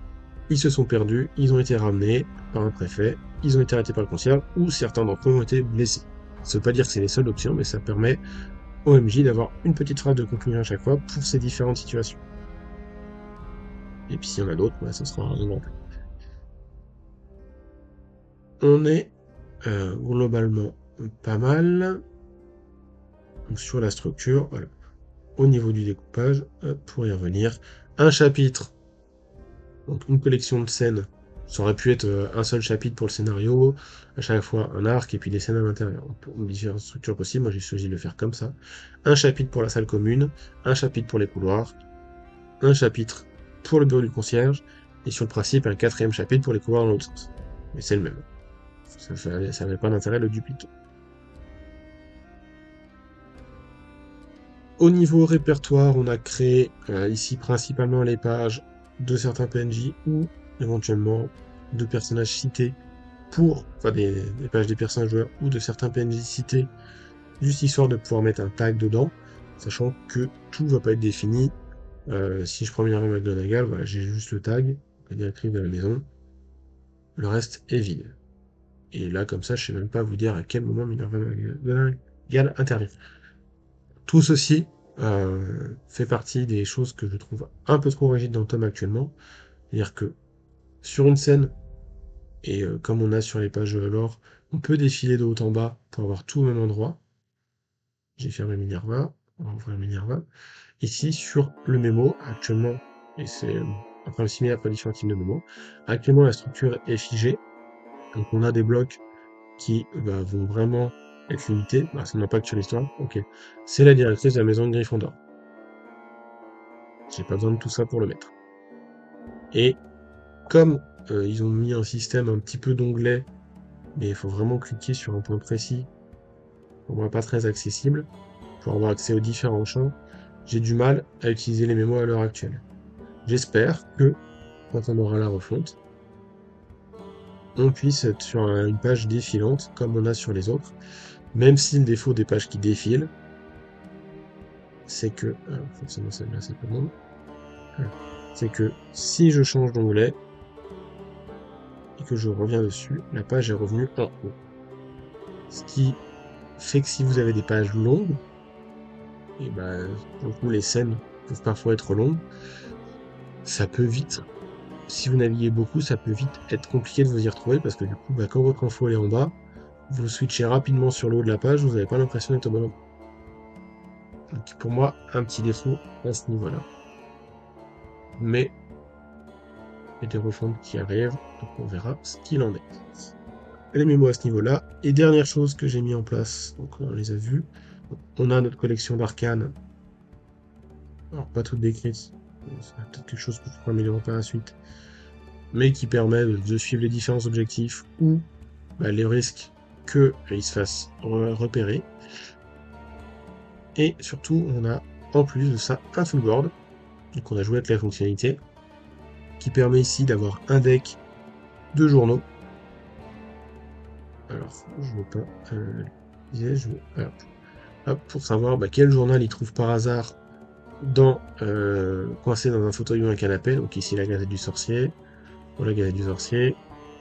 ils se sont perdus, ils ont été ramenés par un préfet, ils ont été arrêtés par le concierge, ou certains d'entre eux ont été blessés. Ça veut pas dire que c'est les seules options, mais ça permet au MJ d'avoir une petite phrase de conclusion à chaque fois pour ces différentes situations. Et puis s'il y en a d'autres, ce sera un exemple. On est globalement pas mal sur la structure. Voilà. Au niveau du découpage, pour y revenir, un chapitre, donc une collection de scènes. Ça aurait pu être un seul chapitre pour le scénario, à chaque fois un arc et puis des scènes à l'intérieur. Différentes structures possibles, moi j'ai choisi de le faire comme ça. Un chapitre pour la salle commune, un chapitre pour les couloirs, un chapitre pour le bureau du concierge, et sur le principe, un 4e chapitre pour les couloirs dans l'autre sens. Mais c'est le même. Ça n'avait pas d'intérêt de le dupliquer. Au niveau répertoire, on a créé ici principalement les pages de certains PNJ ou éventuellement de personnages cités enfin des pages des personnages joueurs ou de certains PNJ cités, juste histoire de pouvoir mettre un tag dedans, sachant que tout ne va pas être défini. Si je prends Minerva McGonagall, voilà, j'ai juste le tag, la directrice de la maison, le reste est vide. Et là, comme ça, je sais même pas vous dire à quel moment Minerva McGonagall intervient. Tout ceci fait partie des choses que je trouve un peu trop rigides dans le tome actuellement. C'est-à-dire que sur une scène, et comme on a sur les pages lore, on peut défiler de haut en bas pour avoir tout au même endroit. J'ai fermé Minerva, on va ouvrir Minerva. Ici, sur le mémo, actuellement, et c'est un problème similaire pour différents types de mémo, actuellement la structure est figée. Donc on a des blocs qui vont vraiment être limités. Ça n'impacte sur l'histoire. Ok. C'est la directrice de la maison de Gryffondor. J'ai pas besoin de tout ça pour le mettre. Et comme ils ont mis un système un petit peu d'onglets, mais il faut vraiment cliquer sur un point précis, pour moi pas très accessible, pour avoir accès aux différents champs, j'ai du mal à utiliser les mémos à l'heure actuelle. J'espère que, quand on aura la refonte, on puisse être sur une page défilante, comme on a sur les autres, même si le défaut des pages qui défilent, c'est que, forcément celle-là c'est pas bon, c'est que si je change d'onglet, et que je reviens dessus, la page est revenue en haut. Ce qui fait que si vous avez des pages longues, et pour le coup les scènes peuvent parfois être longues, ça peut vite, si vous naviguez beaucoup, ça peut vite être compliqué de vous y retrouver, parce que du coup, quand votre info est en bas, vous switchez rapidement sur le haut de la page, vous n'avez pas l'impression d'être au bon endroit. Donc pour moi, un petit défaut à ce niveau-là. Mais il y a des refontes qui arrivent, donc on verra ce qu'il en est. Les mémos à ce niveau-là. Et dernière chose que j'ai mis en place, donc on les a vus, on a notre collection d'arcanes. Alors pas toutes décrites, c'est peut-être quelque chose que je pourrais améliorer par la suite, mais qui permet de suivre les différents objectifs ou les risques qu'ils se fassent repérer. Et surtout, on a en plus de ça un full board, donc on a joué avec la fonctionnalité, qui permet ici d'avoir un deck de journaux. Alors, je ne veux pas... pour savoir quel journal il trouve par hasard coincé dans un fauteuil ou un canapé. Donc ici la Gazette du Sorcier, la Gazette du Sorcier,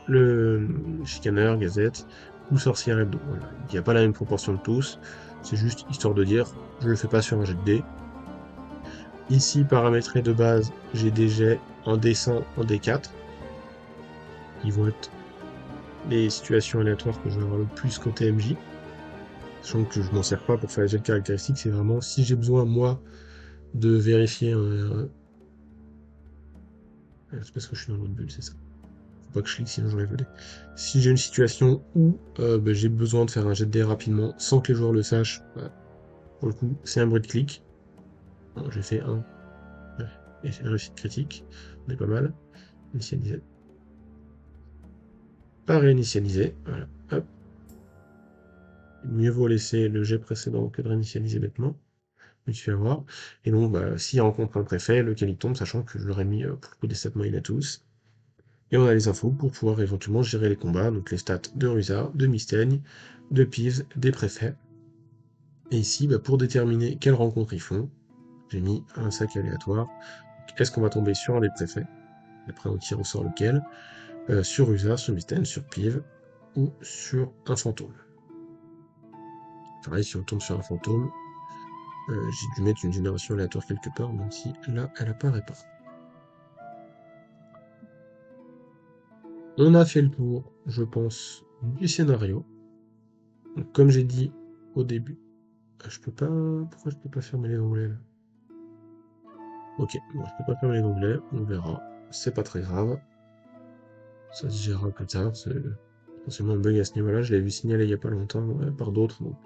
le Chicaneur, Gazette, ou Sorcière Hebdo. Voilà. Il n'y a pas la même proportion de tous, c'est juste histoire de dire, je le fais pas sur un jet de dés. Ici, paramétré de base, j'ai des jets en D100, en D4, qui vont être les situations aléatoires que je vais avoir le plus côté MJ. Sachant que je m'en sers pas pour faire les jets de caractéristiques, c'est vraiment si j'ai besoin, moi, de vérifier c'est parce que je suis dans l'autre bulle, c'est ça. Faut pas que je clique, sinon j'enlève le dé. Si j'ai une situation où j'ai besoin de faire un jet de dé rapidement, sans que les joueurs le sachent, pour le coup, c'est un bruit de clic. Bon, j'ai fait un. Et c'est une réussite critique. On est pas mal. Initialiser. Pas réinitialiser. Voilà. Hop. Mieux vaut laisser le jet précédent que de réinitialiser bêtement. Je me suis fait avoir. Et donc, s'il rencontre un préfet, lequel il tombe, sachant que je l'aurais mis pour le coup des stats moyennes à tous. Et on a les infos pour pouvoir éventuellement gérer les combats, donc les stats de Rusa, de Mystaigne, de Peeves, des préfets. Et ici, pour déterminer quelle rencontre ils font, j'ai mis un sac aléatoire. Est-ce qu'on va tomber sur un des préfets? Après, on tire au sort lequel. Sur Rusa, sur Mystaigne, sur Peeves, ou sur un fantôme. Pareil, si on tombe sur un fantôme, j'ai dû mettre une génération aléatoire quelque part, même si là, elle apparaît pas. On a fait le tour, je pense, du scénario. Donc, comme j'ai dit au début, je peux pas. Pourquoi je peux pas fermer les onglets là? Ok, bon, je peux pas fermer les onglets, on verra. C'est pas très grave. Ça se gérera plus tard. C'est potentiellement un bug à ce niveau-là. Je l'ai vu signaler il y a pas longtemps par d'autres, donc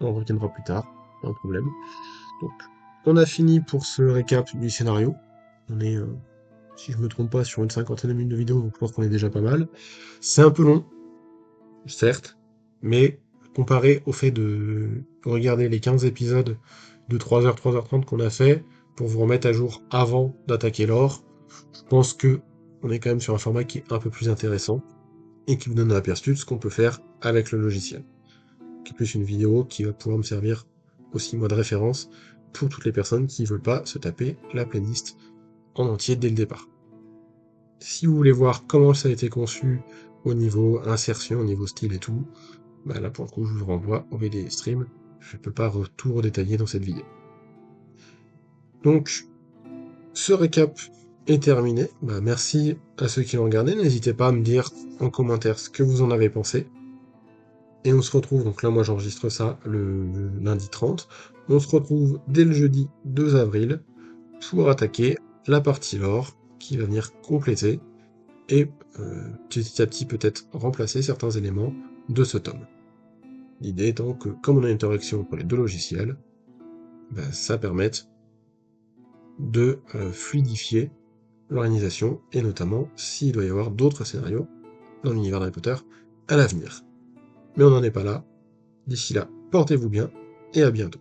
on reviendra plus tard, pas un problème. Donc, on a fini pour ce récap du scénario. On est, si je me trompe pas, sur une cinquantaine de minutes de vidéo, donc je pense qu'on est déjà pas mal. C'est un peu long, certes, mais comparé au fait de regarder les 15 épisodes de 3h, 3h30 qu'on a fait, pour vous remettre à jour avant d'attaquer l'or, je pense que on est quand même sur un format qui est un peu plus intéressant, et qui vous donne un aperçu de ce qu'on peut faire avec le logiciel. Qui est plus une vidéo qui va pouvoir me servir aussi moi de référence pour toutes les personnes qui ne veulent pas se taper la playlist en entier dès le départ. Si vous voulez voir comment ça a été conçu au niveau insertion, au niveau style et tout, là pour le coup je vous renvoie au VD Stream, je ne peux pas tout redétailler dans cette vidéo. Donc, ce récap est terminé. Merci à ceux qui l'ont regardé, n'hésitez pas à me dire en commentaire ce que vous en avez pensé. Et on se retrouve, donc là moi j'enregistre ça le lundi 30, on se retrouve dès le jeudi 2 avril pour attaquer la partie lore qui va venir compléter et petit à petit peut-être remplacer certains éléments de ce tome. L'idée étant que comme on a une interaction entre les deux logiciels, ça permette de fluidifier l'organisation et notamment s'il doit y avoir d'autres scénarios dans l'univers d'Harry Potter à l'avenir. Mais on n'en est pas là. D'ici là, portez-vous bien et à bientôt.